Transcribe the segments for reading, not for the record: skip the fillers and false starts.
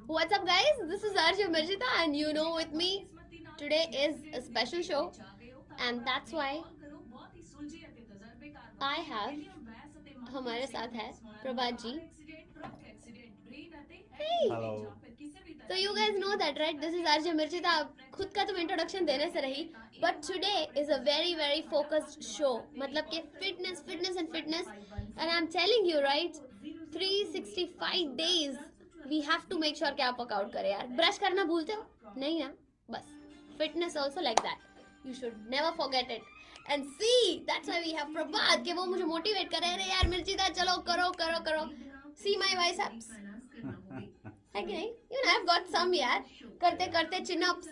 What's up, guys? This is Arjun Marjita, and you know, with me today is a special show, and that's why I have हमारे साथ है प्रभात जी. Hey! Hello. So you guys know that, right? This is Arjun Marjita. खुद का तुम introduction देने से रही, but today is a very focused show. मतलब कि fitness and fitness, and I'm telling you, right? 365 days we have to make sure कि आप वर्कआउट करें यार. ब्रश करना भूलते हो? नहीं ना, बस. Fitness also like that. You should never forget it. And see, that's why we have Prabhat, कि वो मुझे मोटिवेट करे, अरे यार मिर्चिता चलो करो. See my biceps. है कि नहीं? Even I've got some यार. करते करते chin ups,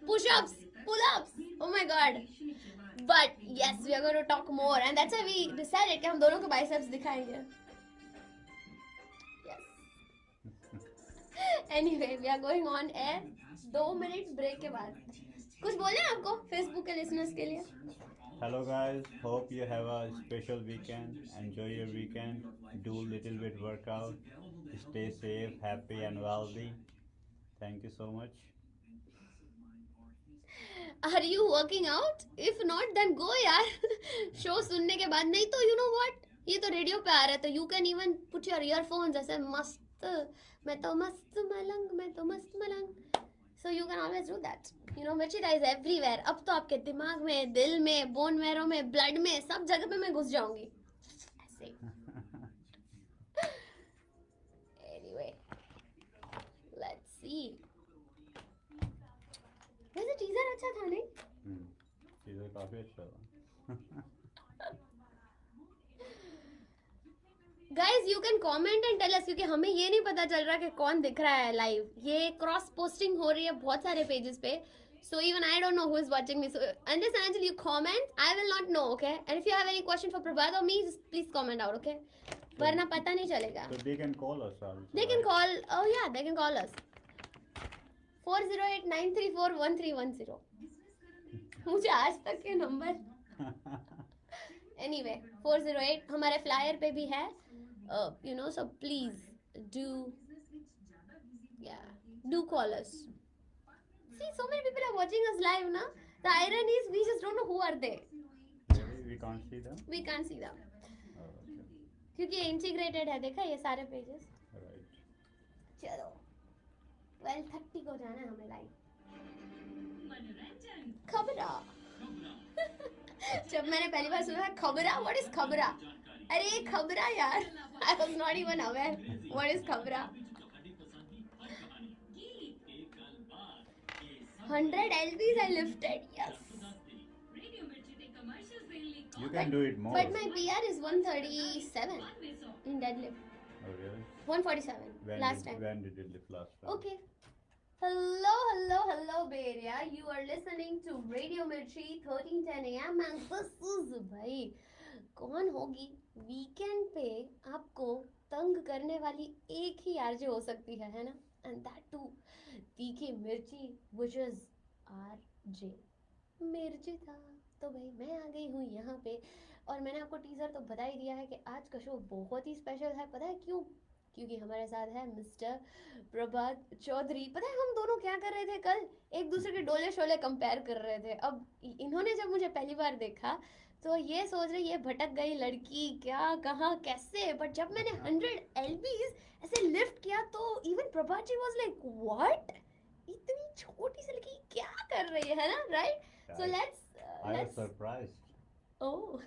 push ups, pull ups. Oh my god. But yes, we are going to talk more, and that's why we decided कि हम दोनों के biceps दिखाएंगे. Anyway, we are going on air 2 मिनट break के बाद. कुछ बोले आपको फेसबुक के लिसनर्स के लिए? Hello guys. Hope you have a special weekend. Enjoy your weekend. Do little bit workout. Stay safe, happy and wealthy. Thank you so much. Are you working out? If not, then go यार. Show सुनने के बाद. नहीं तो you know what? ये तो radio पे आ रहा है, तो you can even put your earphones ऐसे मस्त. मैं तो मस्त मलंग. So you can always do that. You know, Mirchita is everywhere. अब तो आपके दिमाग में, दिल में, बोन मैरो में, ब्लड में, सब जगह पे मैं घुस जाऊंगी. ऐसे. Anyway, let's see. वैसे टीजर अच्छा था नहीं? चीज़ें काफ़ी अच्छा था. Guys you can comment and tell us, क्योंकि हमें ये नहीं पता चल रहा कि कौन दिख रहा है लाइव. ये क्रॉस पोस्टिंग हो रही है बहुत सारे पेजेस पे, so even I don't know who is watching me. So unless and until you comment, I will not know, okay? And if you have any question for Prabhat or me, just please comment out, okay? वरना पता नहीं चलेगा. So they can call us also. They can call. Oh yeah, they can call us. 408-934-1310. मुझे आज तक के number. Anyway, 408 हमारे flyer पे भी है. You know, so please do call us. See, so many people are watching us live now. The irony is we just don't know who are they. Really? We can't see them? We can't see them. Oh, okay. क्योंकि integrated है, देखा ये सारे pages. Right. चलो 12:30 को जाना है हमें लाइव. खबरा. जब मैंने पहली बार सुना खबरा, व्हाट इज खबरा? अरे खबरा यार. I was not even aware what is खबरा. 100 lbs I lifted. Yes. You can do it more. But my PR is 137 in deadlift. Oh really? 147 last time. When did you lift last time? Okay. Hello Bay Area. You are listening to Radio Mirchi 1310 AM and this is भाई कौन होगी weekend पे आपको तंग करने वाली एक ही RJ हो सकती है ना? एंड दैट टू तीखी मिर्ची, व्हिच इज आरजे मिर्ची था. तो भाई मैं आ गई हूँ यहाँ पे, और मैंने आपको टीजर तो बता ही दिया है कि आज का शो बहुत ही स्पेशल है. पता है क्यों? क्योंकि हमारे साथ है मिस्टर प्रभात चौधरी. पता है हम दोनों क्या कर रहे थे कल? एक दूसरे के डोले शोले कंपेयर कर रहे थे. अब इन्होंने जब मुझे पहली बार देखा तो ये सोच रही ये भटक गई लड़की, क्या कहाँ कैसे. बट जब मैंने 100 lbs ऐसे लिफ्ट किया तो even Prabhat ji was like what, इतनी छोटी सी लड़की क्या कर रही है ना? Right. So let's I was surprised. Oh.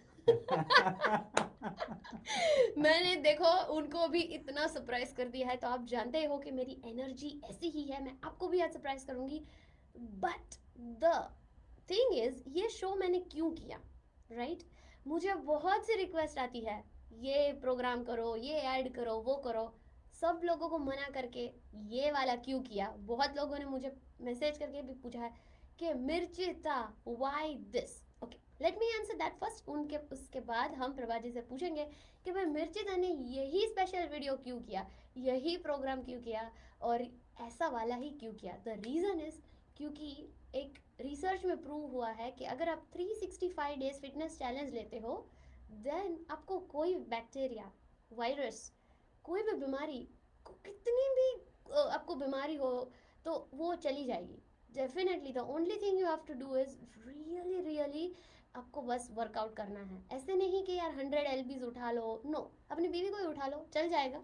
मैंने देखो उनको भी इतना सरप्राइज कर दिया है, तो आप जानते हो कि मेरी एनर्जी ऐसी ही है. मैं आपको भी आज सरप्राइज करूंगी. बट द थिंग इज, ये शो मैंने क्यों किया, राइट? मुझे बहुत सी रिक्वेस्ट आती है, ये प्रोग्राम करो, ये ऐड करो, वो करो. सब लोगों को मना करके ये वाला क्यों किया? बहुत लोगों ने मुझे मैसेज करके भी पूछा है कि मिर्चिता why this. Okay, let me answer that first. उसके बाद हम प्रभा जी से पूछेंगे कि भाई मिर्चिता ने यही स्पेशल वीडियो क्यों किया, यही प्रोग्राम क्यों किया, और ऐसा वाला ही क्यों किया. द रीज़न इज क्योंकि एक रिसर्च में प्रूव हुआ है कि अगर आप 365 डेज फिटनेस चैलेंज लेते हो, देन आपको कोई बैक्टीरिया, वायरस, कोई भी बीमारी, कितनी भी आप आपको बीमारी हो तो वो चली जाएगी definitely. The only thing you have to do is really really आपको बस वर्कआउट करना है. ऐसे नहीं कि यार 100 LBs उठा लो. नो, अपनी बीवी को ही उठा लो, चल जाएगा.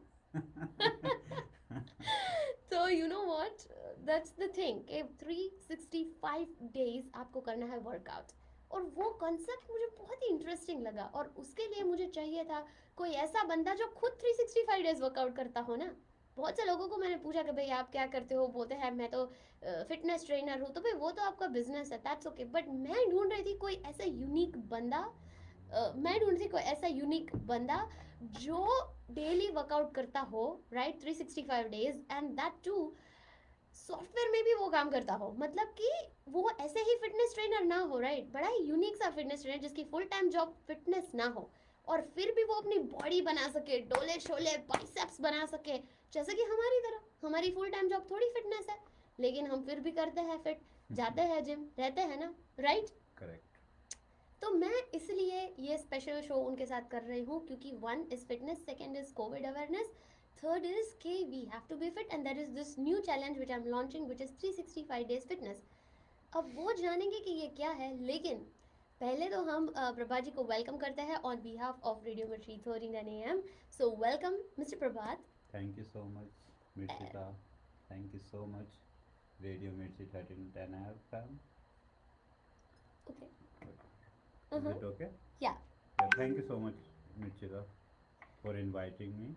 तो you know what, that's the thing कि 365 डेज आपको करना है वर्कआउट. और वो कॉन्सेप्ट मुझे बहुत ही इंटरेस्टिंग लगा, और उसके लिए मुझे चाहिए था कोई ऐसा बंदा जो खुद 365 डेज वर्कआउट करता हो ना. बहुत से लोगों को मैंने पूछा कि भाई आप क्या करते हो, बोलते हैं मैं तो फिटनेस ट्रेनर हूँ. तो भाई वो तो आपका बिजनेस है, दैट्स ओके. बट मैं ढूंढ रही थी कोई ऐसा यूनिक बंदा, मैं ढूंढ रही थी कोई ऐसा यूनिक बंदा जो डेली वर्कआउट करता हो, right, 365 days, and that too software में भी वो काम करता हो. मतलब कि वो ऐसे ही फिटनेस ट्रेनर ना हो, राइट, बड़ा ही यूनिक सा फिटनेस ट्रेनर जिसकी फुल टाइम जॉब फिटनेस ना हो, और फिर भी वो अपनी बॉडी बना सके, डोले शोले बाइसेप्स बना सके, जैसे कि हमारी तरह. हमारी फुल टाइम जॉब थोड़ी फिटनेस है, लेकिन हम फिर भी करते हैं फिट, जाते हैं जिम, रहते हैं ना, राइट. करेक्ट. तो मैं इसलिए ये स्पेशल शो उनके साथ कर रही हूँ, क्योंकि one is fitness, second is COVID awareness, third is कि we have to be fit, and that is this new challenge which I am launching which is 365 days fitness. अब वो जानेंगे कि ये क्या है, लेकिन पहले तो हम प्रभात जी को वेलकम करते हैं ऑन बिहाफ ऑफ रेडियो मिर्ची 13 AM. So welcome mister Prabhat. Thank you so much, Mirchita. Thank you so much, Radio Mirchi 1310 FM. Okay. Is it okay? या. Yeah, thank you so much, Mirchita, for inviting me.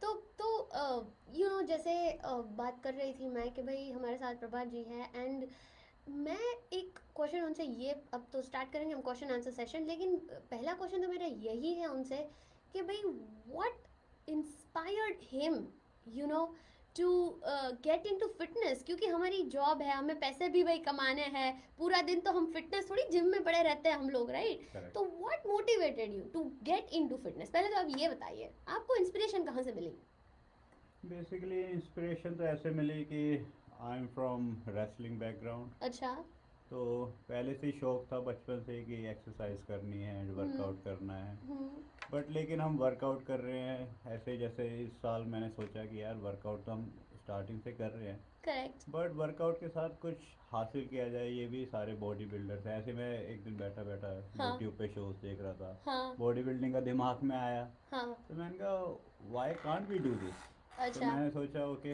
तो you know जैसे बात कर रही थी मैं कि भाई हमारे साथ प्रभात जी हैं, एंड मैं एक क्वेश्चन उनसे ये, अब तो स्टार्ट करेंगे हम क्वेश्चन आंसर सेशन, लेकिन पहला क्वेश्चन तो मेरा यही है उनसे कि भाई what inspired him, you know, to get into fitness. क्योंकि हमारी जॉब है, हमें पैसे भी भाई कमाने हैं, पूरा दिन तो हम फिटनेस थोड़ी जिम में पड़े रहते हैं हम लोग, राइट. Correct. तो what motivated you to get into fitness? पहले तो आप ये बताइए, आपको इंस्पिरेशन कहाँ से मिली? बेसिकली इंस्पिरेशन तो ऐसे मिली कि I am from wrestling background. अच्छा. तो पहले से ही शौक था बचपन से कि एक्सरसाइज करनी है, वर्कआउट करना है. बट लेकिन हम वर्कआउट कर रहे हैं ऐसे, जैसे इस साल मैंने सोचा कि यार वर्कआउट तो हम स्टार्टिंग से कर रहे हैं, करेक्ट. बट वर्कआउट के साथ कुछ हासिल किया जाए. ये भी सारे बॉडी बिल्डर्स हैं. ऐसे मैं एक दिन बैठा बैठा हाँ. यूट्यूब पे शोज देख रहा था, हाँ. बॉडी बिल्डिंग का दिमाग में आया. हाँ. तो मैंने कहा why can't we do this. तो अच्छा. मैंने सोचा ओके,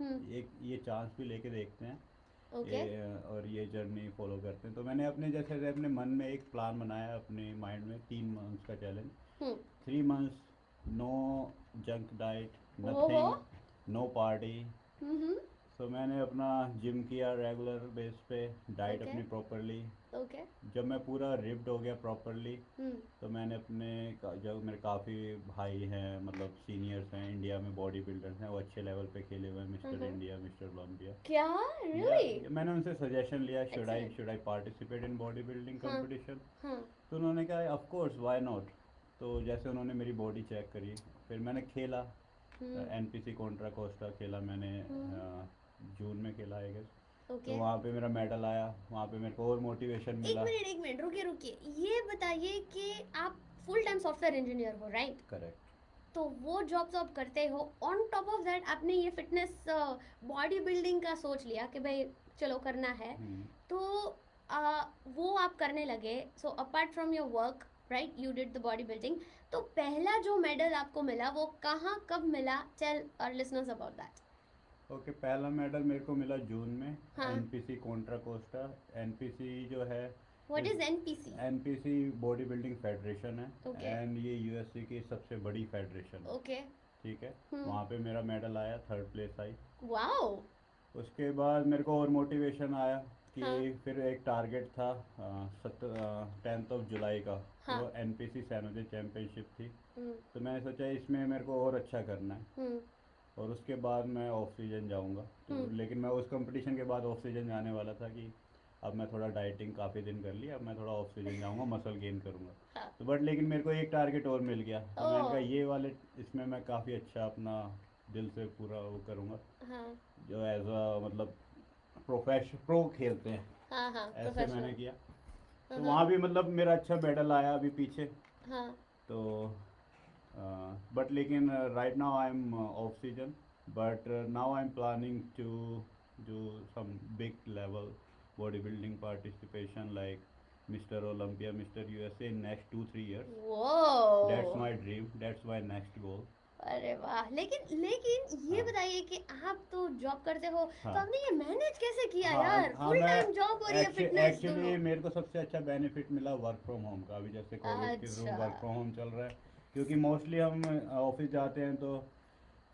हम्म. एक ये चांस भी लेके देखते हैं. ओके. और ये जर्नी फॉलो करते हैं. तो मैंने अपने जैसे अपने मन में एक प्लान बनाया, अपने माइंड में 3 मंथ्स का challenge. 3 months, no junk diet, nothing, no party. तो मैंने अपना जिम किया रेगुलर बेस पे, डाइट Okay. अपनी प्रॉपरली. ओके. जब मैं पूरा रिप्ड हो गया प्रॉपरली, तो मैंने अपने जब मेरे काफ़ी भाई हैं, मतलब सीनियर्स हैं इंडिया में, बॉडी बिल्डर्स हैं, वो अच्छे लेवल पे खेले हुए हैं, मिस्टर इंडिया, मिस्टर ओलंपिया. क्या? रियली? मैंने उनसे सजेशन लिया, should Excellent. I participate in body building हाँ. कंपटीशन. हाँ. तो उन्होंने कहा ऑफ कोर्स व्हाई नॉट. तो जैसे उन्होंने मेरी बॉडी चेक करी, फिर मैंने खेला. एनपीसी कॉन्ट्रा कोस्टा खेला मैंने, जून में खेला आई गेस. ओके. तो वहाँ पे मेरा मेडल आया. वहाँ पे मेरे को और मोटिवेशन मिला. एक मिनट रुकिए. ये बताइए कि आप फुल टाइम सॉफ्टवेयर इंजीनियर हो, राइट? करेक्ट. तो वो जॉब करते हो, ऑन टॉप ऑफ दैट आपने ये फिटनेस बॉडी बिल्डिंग का सोच लिया कि भाई चलो करना है. तो वो आप करने लगे. So apart from your work, right, you did the body building. तो पहला जो मेडल आपको मिला वो कहाँ कब मिला? Tell our listeners about that. Okay, पहला मेडल मेरे को मिला जून में. हाँ. NPC Contra Costa. एनपीसी जो है, what is NPC? NPC body building federation है. Okay. एंड ये यूएसए की सबसे बड़ी फेडरेशन है. ओके. ठीक है. वहाँ पे मेरा मेडल आया, 3rd प्लेस आई. वाओ. उसके बाद मेरे को और मोटिवेशन आया कि हाँ. फिर एक टारगेट था 10th जुलाई का. हाँ. वो एनपीसी सैनोजे चैम्पियनशिप थी. हम्म. तो मैंने सोचा इसमें मेरे को और अच्छा करना है, और उसके बाद मैं ऑफ सीजन जाऊंगा. तो लेकिन मैं उस कंपटीशन के बाद ऑफ सीजन जाने वाला था कि अब मैं थोड़ा डाइटिंग काफ़ी दिन कर ली, अब मैं थोड़ा ऑफ सीजन जाऊंगा, मसल गेन करूंगा. हाँ. तो बट लेकिन मेरे को एक टारगेट और मिल गया. तो मैंने कहा ये वाले, इसमें मैं काफ़ी अच्छा अपना दिल से पूरा वो करूँगा. हाँ. जो एज अ मतलब प्रो खेलते हैं, हाँ. हाँ. ऐसे मैंने किया. तो वहाँ भी मतलब मेरा अच्छा मेडल आया अभी पीछे. हाँ. तो बट लेकिन right now I am off season. but now I'm planning to do some big level bodybuilding participation like Mr. Olympia, Mr. USA in next 2 3 years. That's वो my dream. That's my next goal. अरे वाह, लेकिन लेकिन ये हाँ बताइए कि आप तो जॉब करते हो, तो हाँ आपने ये मैनेज कैसे किया हाँ यार, हाँ फुल मैं टाइम जॉब और ये फिटनेस एक्चुअली दोनों? मेरे को सबसे अच्छा बेनिफिट मिला वर्क फ्रॉम होम का। अभी जैसे कोविड के थ्रू अच्छा। वर्क फ्रॉम होम चल रहा है, क्योंकि मोस्टली हम ऑफिस जाते हैं तो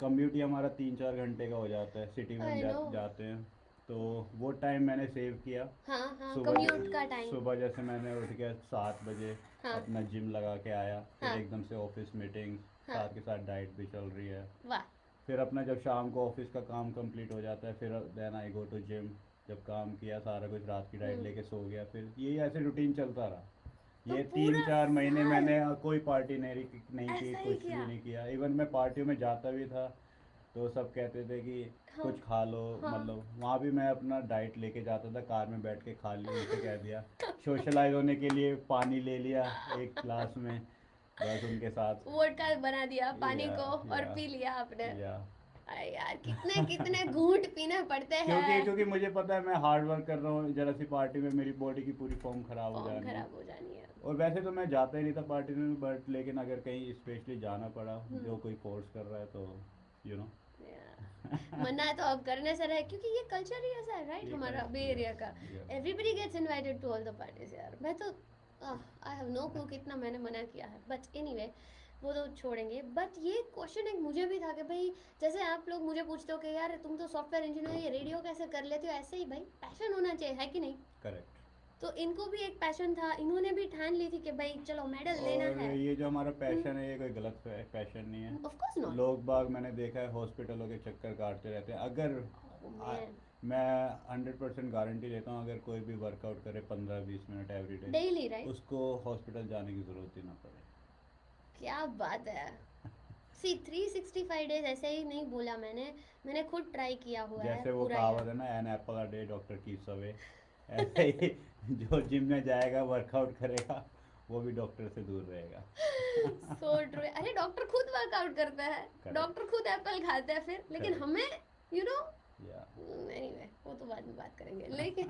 कम्यूट ही हमारा 3 4 घंटे का हो जाता है, सिटी में हम आई नो। जाते हैं। तो वो टाइम मैंने सेव किया। हाँ हाँ, सुबह कम्यूट का टाइम। सुबह जैसे मैंने उठ के 7 बजे हाँ अपना जिम लगा के आया, फिर हाँ एकदम से ऑफिस मीटिंग्स, हाँ। साथ के साथ डाइट भी चल रही है। वाह। फिर अपना जब शाम को ऑफिस का काम कंप्लीट हो जाता है, फिर then I go to gym. जब काम किया सारा कुछ, रात की डाइट हम्म। लेके सो गया, फिर यही ऐसे रूटीन चलता रहा। तो ये तीन पूरा चार महीने साल मैंने कोई पार्टी नहीं की, ऐसा ही कुछ भी किया? नहीं किया। इवन मैं पार्टियों में जाता भी था तो सब कहते थे कि हाँ कुछ खा लो, हाँ। मतलब वहाँ भी मैं अपना डाइट लेके जाता था, कार में बैठ के खा ली, उनसे कह दिया। सोशलाइज होने के लिए पानी ले लिया एक ग्लास में, बस उनके साथ। वोडका बना दिया पानी या को और या पी लिया आपने? या अरे यार, कितने कितने घूंट पीने पड़ते क्योंकि हैं। क्योंकि मुझे पता है मैं हार्ड वर्क कर रहा हूँ, जरा सी पार्टी में मेरी बॉडी की पूरी फॉर्म खराब हो फॉर्म जानी है। खराब हो जानी है। और वैसे तो मैं जाता ही नहीं था पार्टी में, बट लेकिन अगर कहीं स्पेशली जाना पड़ा, जो हम्म। कोई फोर्स कर रहा है तो यू नो मना है तो अब करने से रहे, क्योंकि ये कल्चर ही ऐसा है, राइट, ये हमारा करेक्ट। बे एरिया का। Yes yes. Everybody gets invited to all the parties यार। मैं तो आई हैव नो क्लू कितना मैंने मना किया है, बट एनीवे वो तो छोड़ेंगे। बट ये क्वेश्चन एक मुझे भी था कि भाई, जैसे आप लोग मुझे पूछते हो कि यार तुम तो सॉफ्टवेयर इंजीनियर, ये रेडियो कैसे कर लेते हो, ऐसे ही भाई पैशन होना चाहिए, है कि नहीं? करेक्ट। तो इनको भी एक पैशन था, इन्होंने भी ठान ली थी कि भाई चलो मेडल लेना और है। ये जो हमारा पैशन है, ये कोई गलत पैशन नहीं है। Of course not. लोग बाग मैंने देखा है हॉस्पिटलों के चक्कर काटते रहते हैं। अगर ओह आ, मैन। मैं 100% गारंटी देता हूँ, अगर कोई भी वर्कआउट करे 15 20 minute every day, daily right. उसको हॉस्पिटल जाने की ज़रूरत ही ना पड़े। क्या बात है। सी 365 डेज ऐसे ही नहीं बोला मैंने, मैंने खुद ट्राई किया हुआ है जैसे वो पूरा कहावत ईयर। है ना, an apple a day doctor keeps away, ऐसे ही जो जिम में जाएगा वर्कआउट करेगा वो भी डॉक्टर से दूर रहेगा। So true. अरे डॉक्टर खुद वर्कआउट करता है, करेक्ट। डॉक्टर खुद एप्पल खाते हैं फिर, लेकिन करेक्ट। हमें यू नो या एनीवे वो तो बाद में बात करेंगे, लेकिन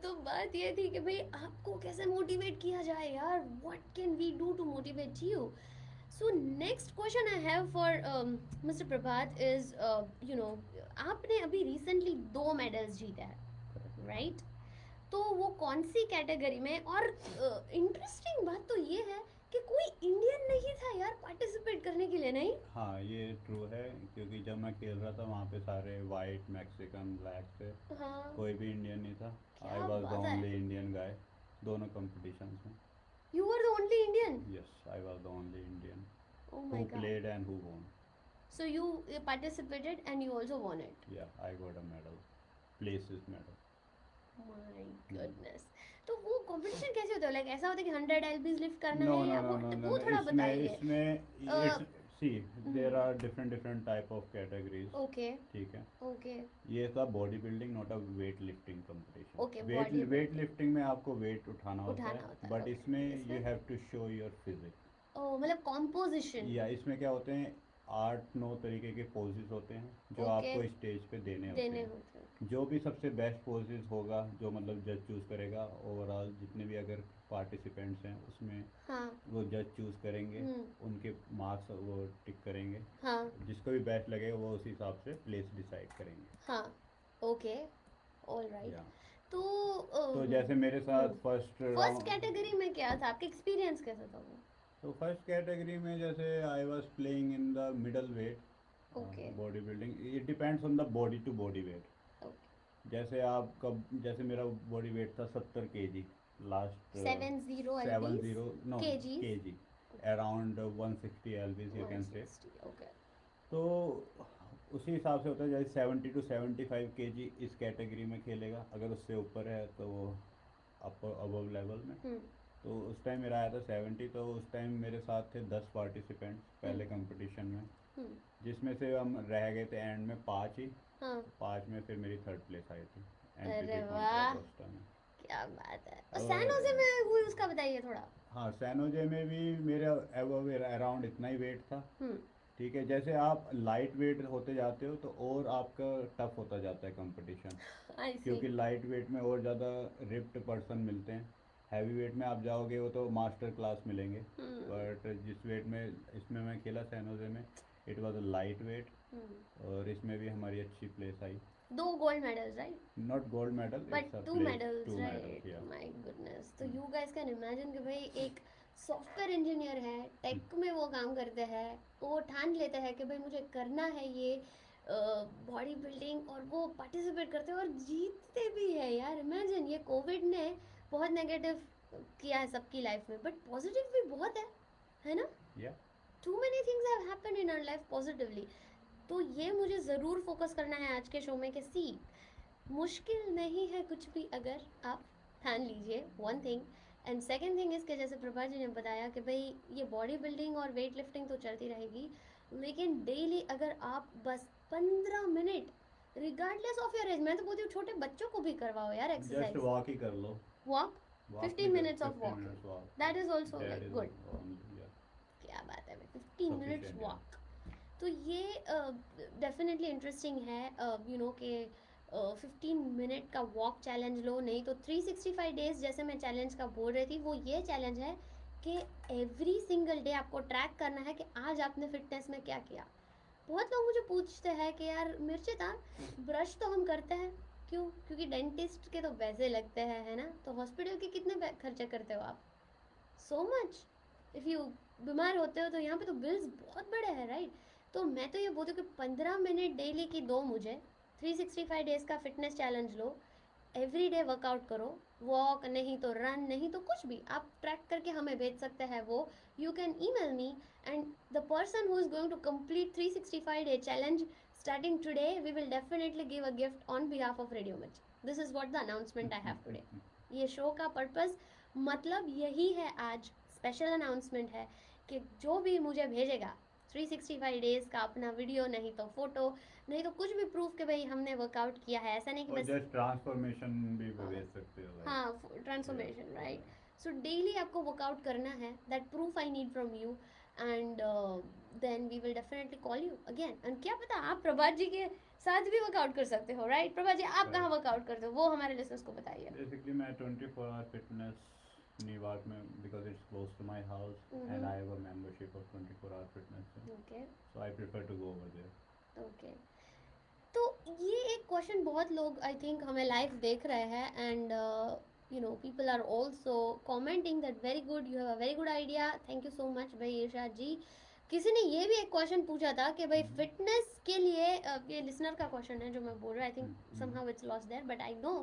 तो बात ये थी कि भाई आपको कैसे मोटिवेट किया जाए यार, what can we do to motivate you? So next question I have for Mr. Prabhat is, you know, आपने अभी recently 2 मेडल्स जीते हैं, करेक्ट। राइट? तो वो कौन सी कैटेगरी में? और इंटरेस्टिंग बात तो ये है कि कोई इंडियन नहीं था यार पार्टिसिपेट करने के लिए, नहीं? हाँ ये ट्रू है, क्योंकि जब मैं खेल रहा था वहाँ पे सारे वाइट, मैक्सिकन, ब्लैक थे, हाँ। कोई भी इंडियन नहीं था। आई क्या वॉज द बात है। ओनली इंडियन गाय दोनों कंपटीशंस में। You were the only Indian? Yes, I was the only Indian Oh who my God. played and who won. So you participated and you also won it. Yeah, I got a medal, places medal. My goodness. तो वो competition कैसे होता है? Like ऐसा होता है कि 100 एलबीज lift करना No, है, no, या no, no, no, वो no. थोड़ा बताइए। इसमें Uh, it's see, there are different type of categories. Okay ठीक है। ओके ये था body building, not a weight lifting competition. Okay. Body weight lifting में आपको वेट उठाना होता उठाना है, होता है, बट ओके। इसमें यू इसमें have to show your physique. ओ मतलब कॉम्पोजिशन। या इसमें क्या होते हैं, 8 9 तरीके के पोजेस होते हैं जो ओके। आपको स्टेज पे देने होते देने हैं। होते हैं। जो भी सबसे बेस्ट पोजेस होगा, जो मतलब जज चूज़ करेगा, ओवरऑल जितने भी अगर पार्टिसिपेंट्स हैं उसमें हाँ। वो जज चूज़ करेंगे, हम्म। उनके मार्क्स वो टिक करेंगे, हाँ जिसको भी बेस्ट लगेगा वो उस हिसाब से प्लेस डिसाइड करेंगे। हाँ। ओके। All right. या तो तो जैसे मेरे साथ फर्स्ट फर्स्ट राउंड, कैटेगरी में क्या था, आपका एक्सपीरियंस कैसा था वो? तो फर्स्ट कैटेगरी में जैसे I was playing in the middle weight okay body building. It depends on the body to body weight. Okay. जैसे आप कब, जैसे मेरा बॉडी वेट था 70 kg last 70 7 lbs 0 no kgs kg, around 160 lbs you can say. 160। Okay. तो उसी हिसाब से होता है, जैसे 70 to 75 kg इस कैटेगरी में खेलेगा, अगर उससे ऊपर है तो वो अपर अबव लेवल में। तो उस टाइम मेरा आया था 70, तो उस टाइम मेरे साथ थे 10 पार्टिसिपेंट्स पहले कंपटीशन में, जिसमें से हम रह गए थे एंड में 5 ही। हाँ। 5 में फिर मेरी 3rd प्लेस आई थी। अरे एंट्री वाह, उस टाइम। क्या बात है। और और सैन होजे में हुई उसका बताइए थोड़ा। हाँ, सैन होजे में भी मेरा अराउंड इतना ही वेट था। हम्म ठीक है, जैसे आप लाइट वेट होते जाते हो तो और आपका टफ होता जाता है कंपटीशन, आई सी। क्योंकि लाइट वेट में और ज़्यादा रिप्ड पर्सन मिलते हैं। हैवी वेट में आप जाओगे वो तो मास्टर क्लास मिलेंगे। बट जिस वेट में इसमें मैं खेला सैन होजे में, it was a light weight, और इसमें भी हमारी अच्छी प्लेस आई। 2 gold medals, right? Not gold medal, but it's a 2 place, medals, 2 medals, right? Ya. My goodness. तो यू गाइस कैन इमेजिन कि भाई एक सॉफ्टवेयर इंजीनियर है, टेक में वो काम करते हैं, वो ठान लेते हैं कि भाई मुझे करना है ये बॉडी बिल्डिंग, और वो पार्टिसिपेट करते हैं और जीतते भी है यार। इमेजिन, ये कोविड ने बहुत नेगेटिव किया है सबकी लाइफ में, बट पॉजिटिव भी बहुत है ना? या too many things have happened in our life positively. तो ये मुझे ज़रूर फोकस करना है आज के शो में कि सी, मुश्किल नहीं है कुछ भी अगर आप ठान लीजिए, one thing. And second thing इसके, जैसे प्रभा जी ने बताया कि भाई ये बॉडी बिल्डिंग और वेट लिफ्टिंग तो चलती रहेगी, लेकिन डेली अगर आप बस 15 minute, regardless of your age, मैं तो बोलती हूँ छोटे बच्चों को भी करवाओ यार जस्ट एक्सरसाइज। वॉक ही कर लो, वॉक, वॉक 15 भी कर, minutes of 15 walking, minutes walk, that is also that like is good. Only, या, क्या बात है भाई, 15 मिनट्स सफिशिएंट, या। वॉक। तो ये डेफिनेटली इंटरेस्टिंग है, यू नो कि 15 मिनट का वॉक चैलेंज लो, नहीं तो 365 डेज जैसे मैं चैलेंज का बोल रही थी, वो ये चैलेंज है कि एवरी सिंगल डे आपको ट्रैक करना है कि आज आपने फिटनेस में क्या किया। बहुत लोग मुझे पूछते हैं कि यार मिर्चिता, ब्रश तो हम करते हैं, क्यों? क्योंकि डेंटिस्ट के तो वैसे लगते हैं, है ना? तो हॉस्पिटल के कितने खर्चे करते हो आप? So much. इफ़ यू बीमार होते हो तो यहाँ पे तो बिल्स बहुत बड़े हैं, राइट? तो मैं तो ये बोलती हूँ कि 15 मिनट डेली की दो मुझे, 365 डेज का फिटनेस चैलेंज लो, एवरी डे वर्कआउट करो, वॉक नहीं तो रन, नहीं तो कुछ भी आप ट्रैक करके हमें भेज सकते हैं वो। You can email me, and the person who is going to complete 365 day challenge starting today, we will definitely give a gift on behalf of radio Mirchi. This is what the announcement I have today. ये show का purpose मतलब यही है, आज special announcement है कि जो भी मुझे भेजेगा 365 डेज का अपना वीडियो, नहीं तो फोटो, नहीं तो कुछ भी प्रूफ कि भाई हमने वर्कआउट किया है, ऐसा नहीं कि और बस। जस्ट ट्रांसफॉर्मेशन भी हाँ, भेज सकते हो, लाइक, हाँ, ट्रांसफॉर्मेशन, या, राइट? सो डेली आपको वर्कआउट करना है, that proof I need from you, and then we will definitely call you again. And क्या पता आप प्रभात जी के साथ भी वर्कआउट कर सकते हो, राइट? प्रभात जी, आप कहाँ वर्कआउट करते हो, वो हमारे लिसनर्स को बताइए। बेसिकली मैं 24 आवर फिटनेस न्यूयॉर्क में, because it's close to my house and I have a membership of 24 hour fitness, okay, so I prefer to go over there. Okay. तो ये एक क्वेश्चन बहुत लोग आई थिंक हमें लाइव देख रहे हैं, and you know people are also commenting that very good, you have a very good idea, thank you so much भाई इरशाद जी। किसी ने ये भी एक क्वेश्चन पूछा था कि भाई फिटनेस के लिए, ये लिसनर का क्वेश्चन है जो मैं बोल रहा, I think somehow it's lost their, but I know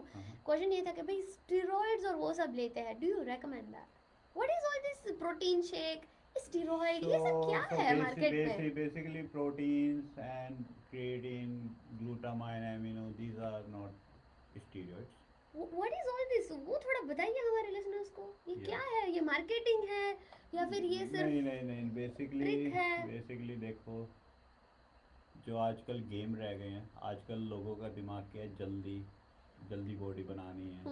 question ये था कि भाई स्टेरॉइड्स और वो सब लेते हैं, do you recommend that? What is all this protein shake, steroid, ये सब क्या है मार्केट में? Basically proteins and creatine, glutamine, amino, these are not steroids. What is all this, वो थोड़ा बताइए हमारे लिसनर्स को, ये Yeah. क्या है? ये मार्केटिंग है या फिर ये सिर्फ नहीं नहीं नहीं, बेसिकली ट्रिक है? बेसिकली देखो, जो आजकल गेम रह गए हैं, आजकल लोगों का दिमाग क्या है, जल्दी जल्दी बॉडी बनानी है,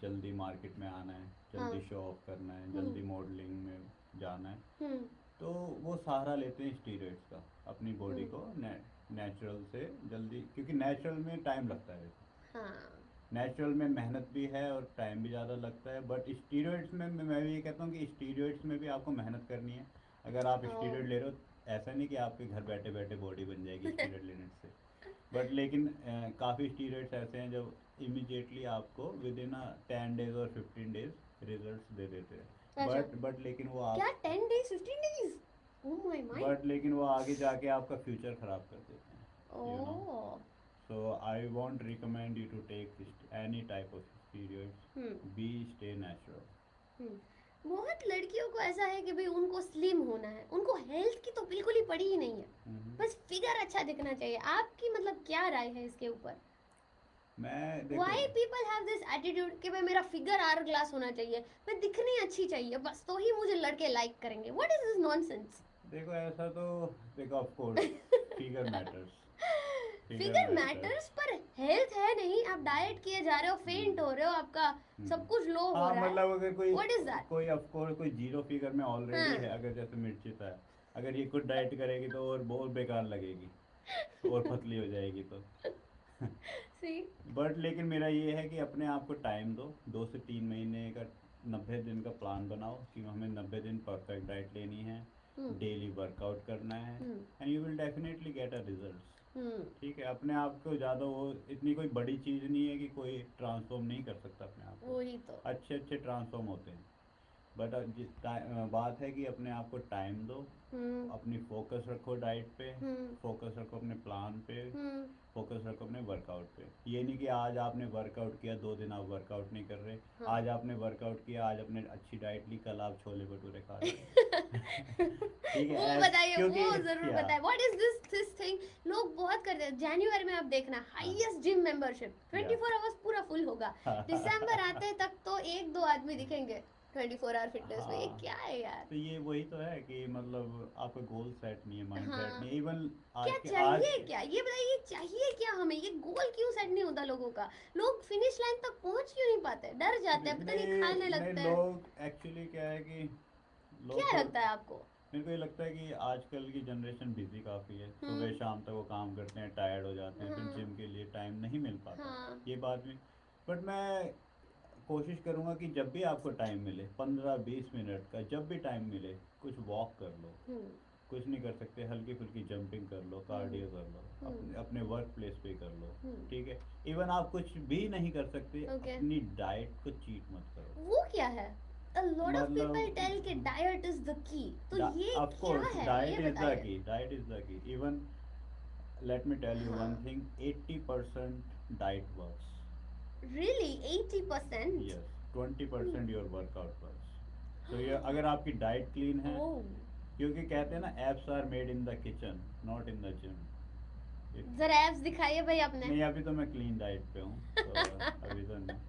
जल्दी मार्केट में आना है, जल्दी हाँ। शो ऑफ करना है, जल्दी मॉडलिंग में जाना है, हम्म, तो वो सहारा लेते हैं स्टीरॉइड्स का अपनी बॉडी को नेचुरल से जल्दी, क्योंकि नेचुरल में टाइम लगता है, हाँ, नेचुरल में मेहनत भी है और टाइम भी ज़्यादा लगता है, बट स्टीरॉइड्स में मैं भी ये कहता हूँ कि स्टीरॉइड्स में भी आपको मेहनत करनी है। अगर आप स्टीरॉइड ले रहे हो, ऐसा नहीं कि आपके घर बैठे बैठे बॉडी बन जाएगी स्टीरॉइड लेने से, बट लेकिन काफ़ी स्टीरॉइड्स ऐसे हैं जो इमिजिएटली आपको विद इन 10 डेज और 15 डेज रिजल्ट्स दे देते हैं, अच्छा, बट लेकिन वो क्या आप 10 days 15 days? Oh my my, but लेकिन वो आगे जाके आपका फ्यूचर खराब कर देते हैं, you know. Oh, So I won't recommend you to take any type of steroids. Be stay natural. बहुत लड़कियों को ऐसा है कि भाई उनको स्लिम होना है, उनको हेल्थ की तो बिल्कुल ही पड़ी ही नहीं है, बस फिगर अच्छा दिखना चाहिए। आपकी मतलब क्या राय है इसके ऊपर? मैं Why देखो, people have this attitude कि भाई मेरा फिगर आर ग्लास होना चाहिए, मैं दिखनी अच्छी चाहिए, बस तो ही मुझे लड़के लाइक करेंगे। What is this nonsense? देखो ऐसा तो देखो, of course figure matters, figure matters, पर हेल्थ है नहीं, आप डाइट किए जा रहे हो, फेंट हो रहे हो, आपका सब कुछ लो हो हाँ रहा है, मतलब अगर What is that? कोई ऑफ कोर्स कोई जीरो फिगर में ऑलरेडी है, अगर जैसे मिर्चित है, अगर ये खुद डाइट करेगी तो और बहुत बेकार लगेगी और पतली हो जाएगी तो। सी बट लेकिन मेरा ये है कि अपने आप को टाइम दो, 2 से 3 महीने का 90 दिन का प्लान बनाओ कि हमें 90 दिन परफेक्ट डाइट लेनी है, हम्म डेली वर्कआउट करना है, hmm and you will definitely get a result. Hmm ठीक है, अपने आप को ज़्यादा वो इतनी कोई बड़ी चीज़ नहीं है कि कोई ट्रांसफॉर्म नहीं कर सकता अपने आप को। वही तो। अच्छे अच्छे ट्रांसफॉर्म होते हैं। बट बात है कि अपने आप को टाइम दो, हम्म अपनी फोकस रखो डाइट पे, हम्म फोकस रखो अपने प्लान पे, हम्म फोकस रखो अपने वर्कआउट पे। ये नहीं कि आज आपने वर्कआउट किया 2 दिन आप वर्कआउट नहीं कर रहे, हाँ। आज आपने वर्कआउट किया, आज आपने अच्छी डाइट ली, कल आप छोले भटूरे खा रहे हो। ठीक है, वो ऐस बताइए, क्योंकि वो जरूर क्या बताइए, व्हाट इज दिस थिंग। लोग बहुत करते हैं। जनवरी में आप देखना हाँ हाईएस्ट जिम मेंबरशिप, या 24 आवर्स पूरा फुल होगा। दिसंबर आते तक तो एक दो आदमी दिखेंगे 24 आवर फिटनेस में। ये हाँ, क्या है यार। तो ये वही तो है कि मतलब आपका गोल सेट नहीं है, माइंड सेट हाँ, नहीं है। इवन क्या आज चाहिए, के क्या ये बताइए, चाहिए क्या हमें। ये गोल क्यों सेट नहीं होता लोगों का। लोग फिनिश लाइन तक पहुंच क्यों नहीं पाते, डर जाते हैं, पता नहीं खाने नहीं नहीं, लगते हैं। लोग एक्चुअली क्या है कि क्या लोग थोड़ा, लगता है आपको। मेरे को ये लगता है कि आजकल की जनरेशन बिजी काफ़ी है, सुबह हम्म शाम तक वो काम करते हैं, टायर्ड हो जाते हैं, फिर हाँ जिम के लिए टाइम नहीं मिल पाता। हाँ ये बात भी, बट मैं कोशिश करूँगा कि जब भी आपको टाइम मिले, 15-20 मिनट का जब भी टाइम मिले, कुछ वॉक कर लो। हम्म कुछ नहीं कर सकते, हल्की फुल्की जंपिंग कर लो, हम्म कार्डियो कर लो, अपने हम्म अपने वर्क प्लेस पे कर लो। हम्म ठीक है, इवन आप कुछ भी नहीं कर सकते, ओके। अपनी डाइट को चीट मत करो। वो क्या है। A lot of people tell कि मतलब diet is the key। तो ये ऑफ क्या कोर्स है ये डाइट इज द बताइए। Key, diet is the key. Even let me tell you one हाँ, thing, 80% diet works. really 80%। Yes, 20% your workout works. So ये अगर आपकी डाइट क्लीन है, ओह, क्योंकि कहते हैं ना, abs are made in the kitchen not in the gym. जरा एब्स दिखाइए भाई आपने। नहीं, अभी तो मैं क्लीन डाइट पे हूँ, तो अभी तो नहीं,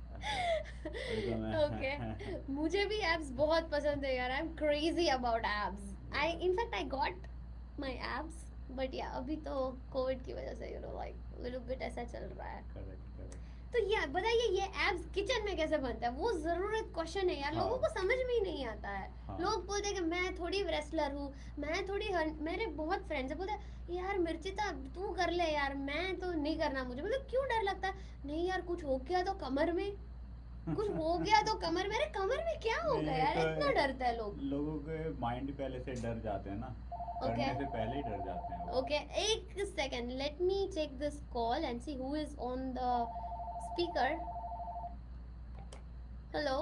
अभी तो ओके, मैं मुझे भी एब्स बहुत पसंद है यार। I am crazy about abs. I ya in fact I got my abs, but ya अभी तो कोविड की वजह से लाइक लिटिल बिट ऐसा चल रहा है। Correct correct. तो यार बताइए, ये एब्स किचन में कैसे बनता है। वो जरूरत क्वेश्चन है यार, लोगों हाँ को समझ में ही नहीं आता है। हाँ लोग बोलते हैं कि मैं थोड़ी रेसलर हूँ, मैं थोड़ी मेरे बहुत फ्रेंड्स है बोलते हैं यार मिर्चिता तू कर ले यार, मैं तो नहीं करना मुझे। मतलब क्यों डर लगता है। नहीं यार, कुछ हो गया तो कमर में, कुछ हो गया तो कमर में, अरे कमर में क्या नहीं, होगा एक यार, तो इतना डरता है लोग। लोगों के माइंड पहले से डर जाते हैं ना, ओके करने से पहले ही डर जाते हैं वो। ओके, एक second, let me check this call and see who is on the speaker. Hello.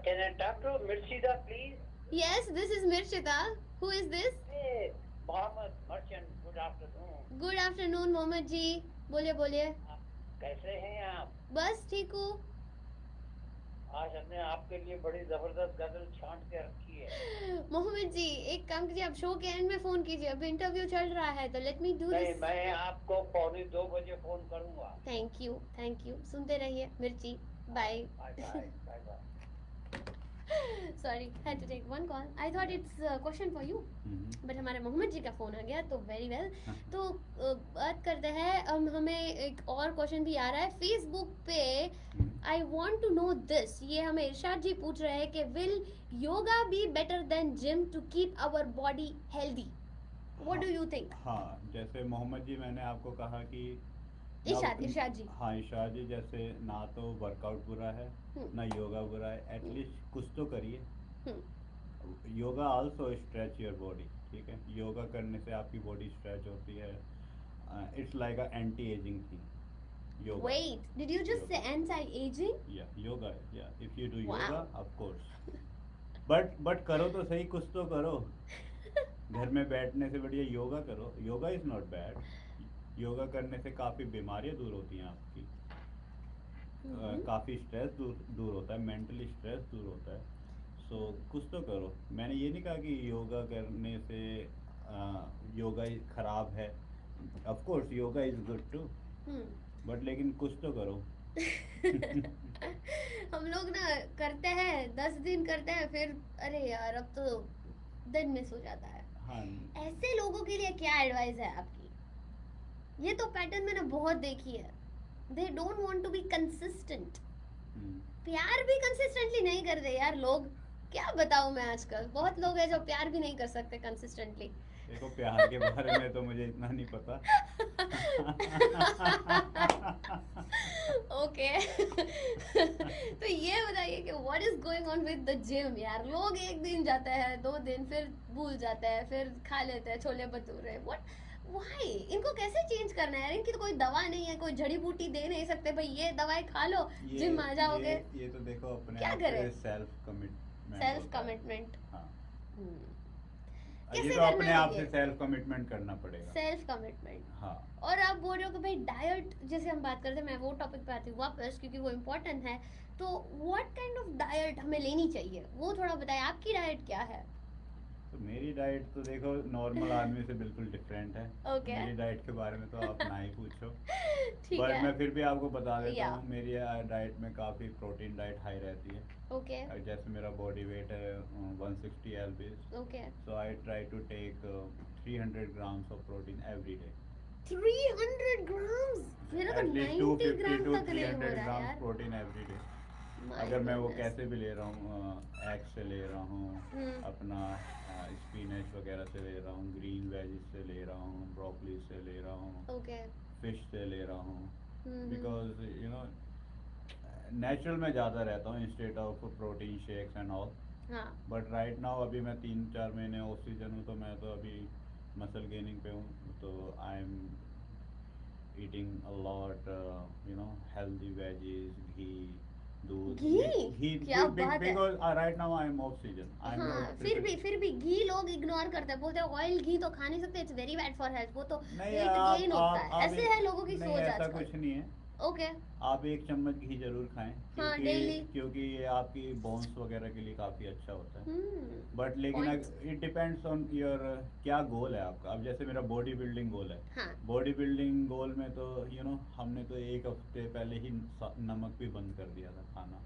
Can I talk to Mirshida, please? Yes, this is Mirshita. Who is this? Hey, Mohammed Merchant, good afternoon. Good afternoon Mohammed ji, बोलिए बोलिए। आप कैसे हैं आप? बस ठीक हूँ। आज हमने आपके लिए बड़ी जबरदस्त गजल छांट के रखी है। मोहम्मद जी एक काम कीजिए, आप शो के एंड में फोन कीजिए, अभी इंटरव्यू चल रहा है, तो लेट मी डू नहीं, दिस। मैं आपको 2:45 फोन करूंगा। थैंक यू, सुनते रहिए Mirchi. Bye. Bye bye bye bye. Sorry, had to take one call. I thought it's a question for you, but हमारे मोहम्मद जी का फोन आ गया, तो वेरी वेल। तो बात करते हैं, हमें एक और क्वेश्चन भी आ रहा है फेसबुक पे। I want to know this, ये हमें इरशाद जी पूछ रहे हैं कि will yoga be better than gym to keep our body healthy. What do you think. हाँ, जैसे मोहम्मद जी, मैंने आपको कहा कि इरशाद जी। हाँ, इरशाद जी, जैसे ना तो वर्कआउट बुरा है, ना योगा बुरा है, एटलीस्ट कुछ तो करिए। Yoga also stretch your body. ठीक है, योगा करने से आपकी बॉडी स्ट्रेच होती है। It's like a anti ageing thing, yoga. Wait, did you just say anti-aging? या योगा, या if you do Wow. Yoga, of course. But करो तो सही, कुछ तो करो। घर में बैठने से बढ़िया योगा करो। Yoga is not bad. Yoga करने से काफ़ी बीमारियां दूर होती हैं आपकी, काफ़ी स्ट्रेस दूर होता है, मेंटली स्ट्रेस दूर होता है। सो कुछ तो करो। मैंने ये नहीं कहा कि योगा करने से योगा खराब है। Of course yoga is good too, but लेकिन कुछ तो करो। हम लोग ना करते हैं 10 दिन करते हैं, फिर अरे यार अब तो दिन मिस हो जाता है। हाँ, ऐसे लोगों के लिए क्या एडवाइस है आपकी। ये तो पैटर्न मैंने बहुत देखी है। They don't want to be consistent. प्यार भी कंसिस्टेंटली नहीं करते यार लोग। क्या बताऊं मैं, आजकल बहुत लोग हैं जो प्यार भी नहीं कर सकते कंसिस्टेंटली। देखो प्यार के बारे में तो मुझे इतना नहीं पता। ओके। तो ये बताइए कि what is going on with the gym यार। लोग एक दिन जाते हैं, 2 दिन, फिर भूल जाते हैं, फिर खा लेते हैं छोले भटूरे। What, why? इनको कैसे चेंज करना है यार? इनकी तो कोई दवा नहीं है, कोई जड़ी बूटी दे नहीं सकते भाई ये दवाई खा लो ये जिम आ जाओगे। ये तो देखो अपने क्या आप करें? पे सेल्फ कमिटमेंट सेल्फ होता है। कमिटमेंट। हाँ, ये कैसे तो करना अपने है आप ये? से सेल्फ कमिटमेंट करना पड़ेगा। Self commitment. हाँ, और आप बोल रहे हो कि भाई डाइट जैसे हम बात करते हैं, मैं वो टॉपिक पे आती हूँ वापस क्योंकि वो इम्पोर्टेंट है। तो व्हाट काइंड ऑफ डाइट हमें लेनी चाहिए वो थोड़ा बताएं। आपकी डाइट क्या है? तो मेरी डाइट तो देखो नॉर्मल आदमी से बिल्कुल डिफरेंट है। ओके। मेरी डाइट के बारे में तो आप ना ही पूछो। ठीक बट है। मैं फिर भी आपको बता देता या हूँ, मेरी डाइट में काफ़ी प्रोटीन डाइट हाई रहती है। ओके जैसे मेरा बॉडी वेट है 160 lbs, okay. so I try to take 300 grams of protein every day. 300 grams? मेरा तो At least 90 250 ग्राम to तक नहीं हो 300 रहा grams यार। protein every day. माय अगर मैं वो गुडनेस। कैसे भी ले रहा हूँ, एग से ले रहा हूँ, हम्म। अपना स्पिनच वगैरह से ले रहा हूँ, ग्रीन वेजिस से ले रहा हूँ, ब्रोकली से ले रहा हूँ, ओके। फिश से ले रहा हूँ, हम्म। बिकॉज यू नो नेचुरल में ज़्यादा रहता हूँ instead of protein shakes and all. हाँ। बट राइट नाउ अभी मैं 3-4 महीने ऑफ सीजन हूँ, तो मैं तो अभी मसल गेनिंग पे हूँ, तो I M eating a lot, healthy veggies, ghee, दूध, घी? क्या बात है। because right now I am off season. I am हाँ, not फिर भी घी लोग इग्नोर करते हैं, बोलते हैं ऑयल घी तो खा नहीं सकते, it's very bad for health, वो तो नहीं, वेट गेन होता है। आप ऐसे है लोगों की नहीं, सोच ऐसा आजकल। कुछ नहीं है। ओके। आप 1 चम्मच घी जरूर खाएं, हाँ, क्योंकि डेली। क्योंकि ये आपकी बोन्स वगैरह के लिए काफ़ी अच्छा होता है। हम्म। बट लेकिन point. It depends on your क्या गोल है आपका। अब जैसे मेरा बॉडी बिल्डिंग गोल है, हाँ। बॉडी बिल्डिंग गोल में तो हमने तो 1 हफ्ते पहले ही नमक भी बंद कर दिया था खाना,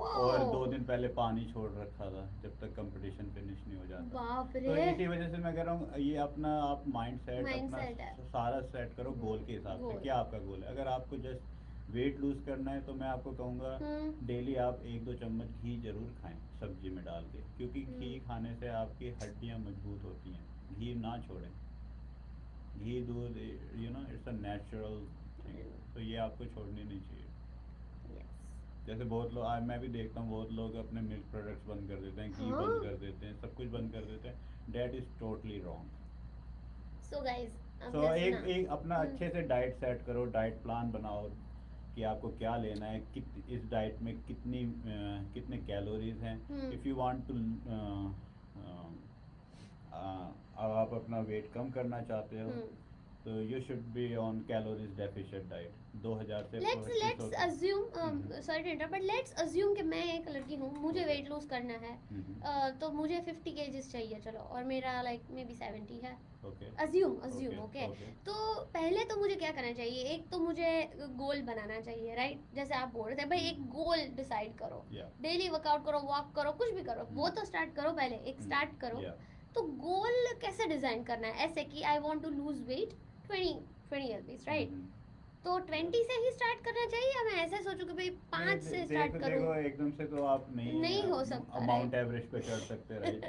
और 2 दिन पहले पानी छोड़ रखा था जब तक कंपटीशन फिनिश नहीं हो जाता। बाप तो रे। इसी वजह से मैं कह रहा हूँ, ये अपना आप माइंड सेट अपना माइंडसेट है। सारा सेट करो गोल के हिसाब से। गोल। क्या आपका गोल है? अगर आपको जस्ट वेट लूज करना है, तो मैं आपको कहूँगा डेली आप 1-2 चम्मच घी जरूर खाएं सब्जी में डाल के, क्योंकि घी खाने से आपकी हड्डियाँ मजबूत होती हैं। घी ना छोड़ें, घी दूध इट्स अ नेचुरल थिंग, तो ये आपको छोड़नी नहीं चाहिए। जैसे बहुत लोग, मैं भी देखता हूँ, बहुत लोग अपने मिल्क प्रोडक्ट्स बंद कर देते हैं, घी हाँ। बंद कर देते हैं, सब कुछ बंद कर देते हैं। Diet is totally wrong. So guys, so एक अपना अच्छे से डाइट सेट करो, डाइट प्लान बनाओ कि आपको क्या लेना है, इस डाइट में कितने कैलोरीज हैं। इफ़ यू वांट टू आप अपना वेट कम करना चाहते हो, तो you should be on calories deficient diet. 2000 से let's assume, sorry to interrupt, but let's assume कि मैं एक लड़की हूँ, मुझे वेट लूज करना है, तो मुझे 50 केजीज चाहिए, चलो, और मेरा लाइक मे बी 70 है। Assume okay. तो पहले तो मुझे क्या करना चाहिए? एक तो मुझे गोल बनाना चाहिए, राइट? जैसे आप बोल रहे थे भाई एक गोल डिसाइड करो, डेली वर्कआउट करो, वॉक करो, कुछ भी करो, वो तो स्टार्ट करो, पहले एक स्टार्ट करो। तो गोल कैसे डिजाइन करना है? ऐसे कि I want to lose weight 20 lbs, right? तो 20 से ही स्टार्ट करना चाहिए, या मैं ऐसे सोचूं कि भाई 5 से स्टार्ट करूं? देखो एकदम से तो आप नहीं हो सकता, माउंट एवरेस्ट पे चढ़ सकते, राइट?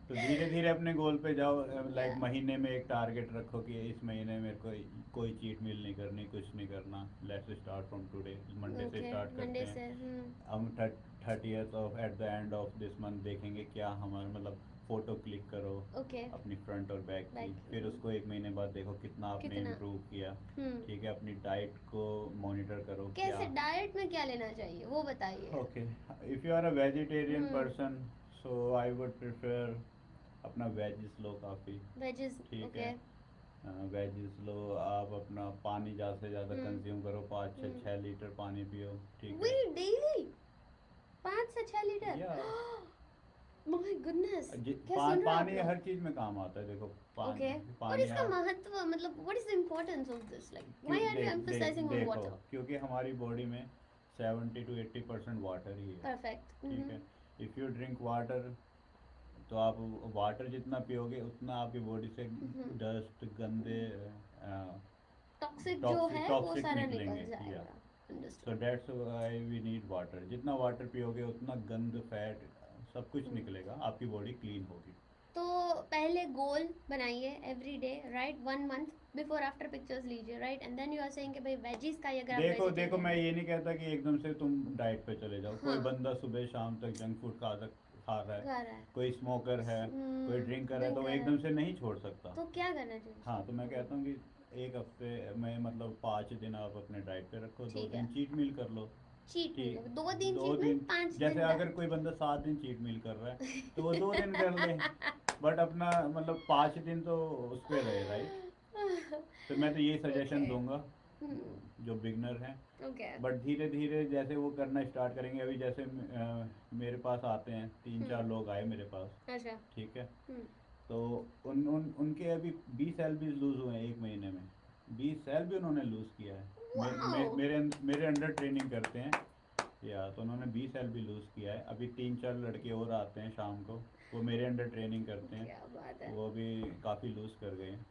तो धीरे धीरे अपने गोल पे जाओ। लाइक महीने में एक टारगेट रखो कि इस महीने मेरे को कोई चीट मील नहीं करनी, कुछ नहीं करना। Let's start from today, Monday से स्टार्ट करते हैं। हम 30th of at the end of this month देखेंगे क्या हमारा, मतलब फोटो क्लिक करो अपनी फ्रंट और बैक की, फिर उसको 1 महीने बाद देखो कितना आपने इम्प्रूव किया। ठीक है, अपनी डाइट को मॉनिटर करो। कैसे डाइट में क्या लेना चाहिए वो बताइए। Okay, if you are a vegetarian person, so I would prefer अपना वेजिस लो, काफ़ी वेजिस, ठीक है। वेजिस लो, आप अपना पानी ज़्यादा से ज़्यादा कंज्यूम करो, 5 से 6 लीटर पानी पियो, ठीक है। डेली 5 से 6 लीटर? My goodness. पानी हर चीज में काम आता है, देखो पानी। और इसका महत्व, मतलब what is the importance of this, like why are you emphasizing on water? क्योंकि हमारी बॉडी में 70 to 80% वाटर ही है। परफेक्ट। ठीक है, इफ यू ड्रिंक वाटर, तो आप वाटर जितना पियोगे उतना आपकी बॉडी से डस्ट, गंदे, टॉक्सिक जो है वो सारा निकल जाएगा। So that's why we need water. जितना वाटर पियोगे उतना गंद, फैट सब कुछ निकलेगा, आपकी बॉडी क्लीन होगी। तो पहले गोल बनाइए every day, right? 1 month before after pictures लीजिए, right? And then you are saying कि भाई वेजीज का अगर आप देखो वेजिटेरियन मैं है। ये नहीं कहता कि एकदम से तुम डाइट पे चले जाओ। कोई हाँ, बंदा सुबह शाम तक जंक फूड खा रहा है, खा रहा है, कोई स्मोकर है, कोई ड्रिंक कर रहा है, तो वो ड्रिंकर है, एकदम से नहीं छोड़ सकता। तो क्या करना चाहिए हाँ, तो उसको? मैं कहता हूँ कि एक हफ्ते में मतलब 5 दिन आप अपने डाइट पे रखो, दो ठीक है, दिन चीट मील कर लो। चीट मील, ठीक, 2 दिन दो चीट मील, दिन, 5 दिन जैसे अगर डाइट। कोई बंदा 7 दिन चीट मील कर रहा है तो वो 2 दिन कर ले, बट अपना मतलब 5 दिन तो उस पर रहे, राइट? तो मैं तो यही ओके। सजेशन दूंगा जो बिगनर हैं। ओके। बट धीरे धीरे जैसे वो करना स्टार्ट करेंगे, अभी जैसे मेरे पास आते हैं 3-4 लोग आए मेरे पास, अच्छा। ठीक है? हम्म। तो उनके अभी 20 LB लूज़ हुए हैं 1 महीने में। 20 LB उन्होंने लूज़ किया है। वाओ। मेरे अंडर ट्रेनिंग करते हैं, या तो उन्होंने 20 LB लूज़ किया है। अभी 3-4 लड़के और आते हैं शाम को, वो मेरे अंडर ट्रेनिंग करते हैं, क्या बात है, वो भी काफ़ी लूज़ कर गए हैं।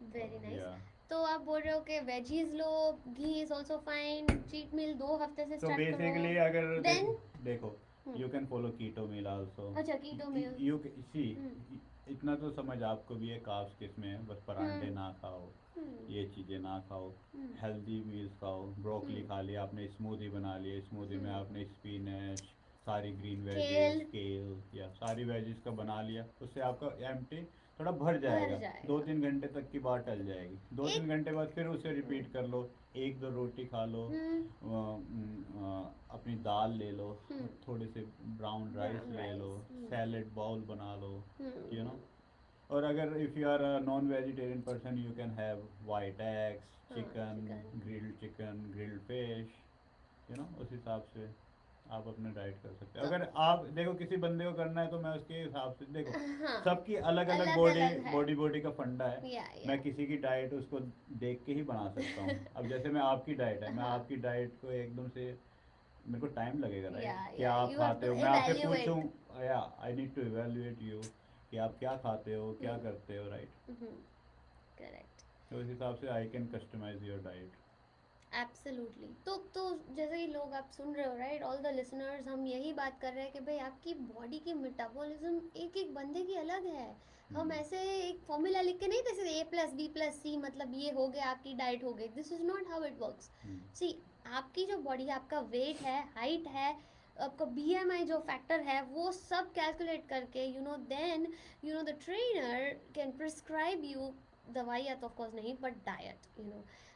Very nice. या तो आप बोल रहे हो कि वेजीज लो, ghee is also fine, cheat meal 2 हफ्ते से तो स्टार्ट करो, बेसिकली अगर देन देखो, you can follow keto meal also. अच्छा कीटो मील। यू सी, हम्म। इतना तो समझ आपको भी है कार्ब्स किस में है, बस परांठे हम्म। ना खाओ, हम्म। ये चीज़ें ना खाओ, हम्म। हेल्दी मील्स खाओ। ब्रोकली हम्म। खा लिया आपने, स्मूदी बना लिया, स्मूदी में हम्म। आपने स्पिनच, सारी ग्रीन केल वेजेस, केल या सारी वेजेस का बना लिया, उससे आपका एम्प्टी थोड़ा भर भर जाएगा। दो जाएगा। तीन घंटे तक की बात टल जाएगी, दो तीन एक। घंटे बाद फिर उसे हम्म। रिपीट कर लो। एक दो रोटी खा लो, हम्म। अपनी दाल ले लो, हम्म। थोड़े से ब्राउन राइस ब्राउन ले लो, राइस। सैलेड बाउल बना लो, यू नो। हम्म। और अगर if you are a non vegetarian person, you can have white eggs, हाँ, chicken. Chicken, grilled fish, you know. उस हिसाब से आप अपने डाइट कर सकते हैं। तो अगर आप देखो किसी बंदे को करना है तो मैं उसके हिसाब से देखो, हाँ, सबकी अलग अलग अलग बॉडी अलग है। बॉडी का फंडा है। या मैं किसी की डाइट उसको देख के ही बना सकता हूँ। अब जैसे मैं आपकी डाइट है, मैं हाँ, आपकी डाइट को एकदम से, मेरे को टाइम लगेगा, राइट? क्या या आप यू हैव खाते टू हो, मैं आपसे पूछूं, इवैल्यूएट। या I need to evaluate you कि आप क्या खाते हो, क्या हम्म। करते हो, राइट? करेक्ट। तो उस हिसाब से I can customize your diet. Absolutely. तो जैसे कि लोग आप सुन रहे हो, राइट? ऑल द लिसनर्स, हम यही बात कर रहे हैं कि भाई आपकी बॉडी की मेटाबॉलिज्म एक एक बंदे की अलग है। हम ऐसे एक फॉर्मूला लिख के नहीं, जैसे A+B+C मतलब ये हो गया आपकी डाइट हो गई। This is not how it works. See, आपकी जो बॉडी, आपका वेट है, हाइट है, आपका BMI जो फैक्टर है, वो सब कैलकुलेट करके then the trainer can prescribe you दवाइयाँ तो ऑफकोर्स नहीं, बट डाइट।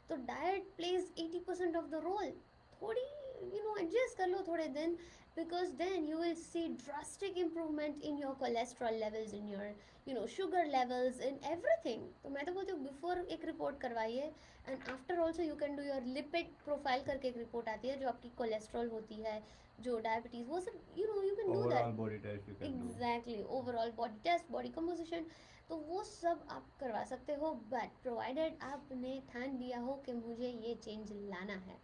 तो diet plays 80% of the role. थोड़ी एडजस्ट कर लो थोड़े दिन, because then you will see drastic improvement in your cholesterol levels, in your sugar levels, in everything. तो मैं तो बोलती हूँ बिफोर एक रिपोर्ट करवाइए, and after also you can do your lipid profile करके एक रिपोर्ट आती है, जो आपकी कोलेस्ट्रॉल होती है, जो डायबिटीज़, वो सब you can do overall that. Body test you can do. Exactly, overall body test, body composition, तो वो सब आप करवा सकते हो, बट प्रोवाइडेड आपने ठान लिया हो कि मुझे ये चेंज लाना है।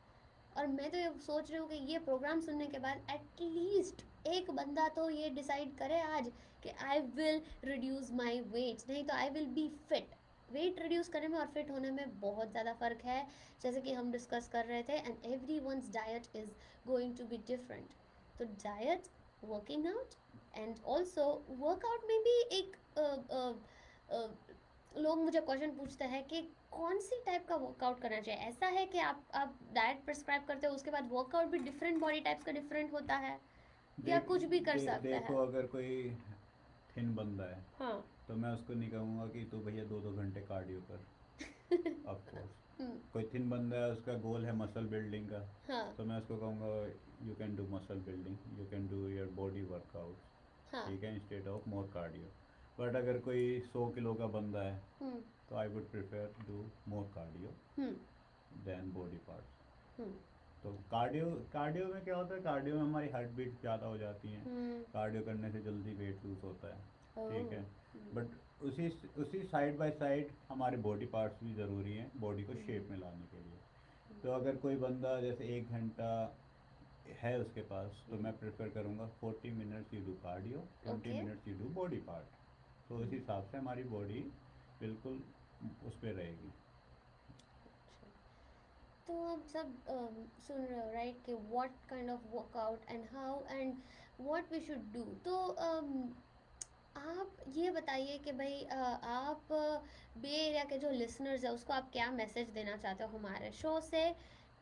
और मैं तो ये सोच रही हूँ कि ये प्रोग्राम सुनने के बाद एटलीस्ट एक बंदा तो ये डिसाइड करे आज कि I will reduce my weight, नहीं तो आई will B fit. Weight reduce करने में और फिट होने में बहुत ज़्यादा फ़र्क है, जैसे कि हम डिस्कस कर रहे थे, and every once diet is going to be different. तो diet, working out, and also workout में भी एक लोग मुझे क्वेश्चन पूछते हैं कि कौन सी टाइप का वर्कआउट करना चाहिए। ऐसा है कि आप डाइट प्रिस्क्राइब करते हो, उसके बाद वर्कआउट भी डिफरेंट बॉडी टाइप्स का डिफरेंट होता है, या देख कुछ भी कर सकता देखो, है? अगर कोई थिन बंदा है हाँ। तो मैं उसको नहीं कहूँगा कि तू भैया 2-2 घंटे कार्डियो कर। ऑफ कोर्स, हम्म। कोई थिन बंदा है, उसका गोल है मसल बिल्डिंग का, हाँ। तो मैं उसको कहूँगा you can do muscle building, you can do your body workout, हाँ। ठीक है, instead of more cardio. But अगर कोई 100 किलो का बंदा है हम्म। तो I would prefer do more cardio hmm. Then body parts. Hmm. तो कार्डियो कार्डियो में क्या होता है, कार्डियो में हमारी हार्ट बीट ज़्यादा हो जाती हैं, हम्म। कार्डियो करने से जल्दी वेट लूज होता है, ठीक है। ओह। बट उसी उसी साइड बाय साइड हमारे बॉडी पार्ट्स भी ज़रूरी हैं बॉडी को शेप में लाने के लिए। तो अगर कोई बंदा जैसे 1 घंटा है उसके पास, तो मैं प्रेफर करूँगा 40 minutes you do cardio, twenty okay. Minutes you do body part. तो उस हिसाब से हमारी बॉडी बिल्कुल उस पर रहेगी। तो आप सब सुन रहे हो, राइट? कि what kind of workout and how, and what we should do. तो आप ये बताइए कि भाई आप बे एरिया के जो लिसनर्स है उसको आप क्या मैसेज देना चाहते हो हमारे शो से,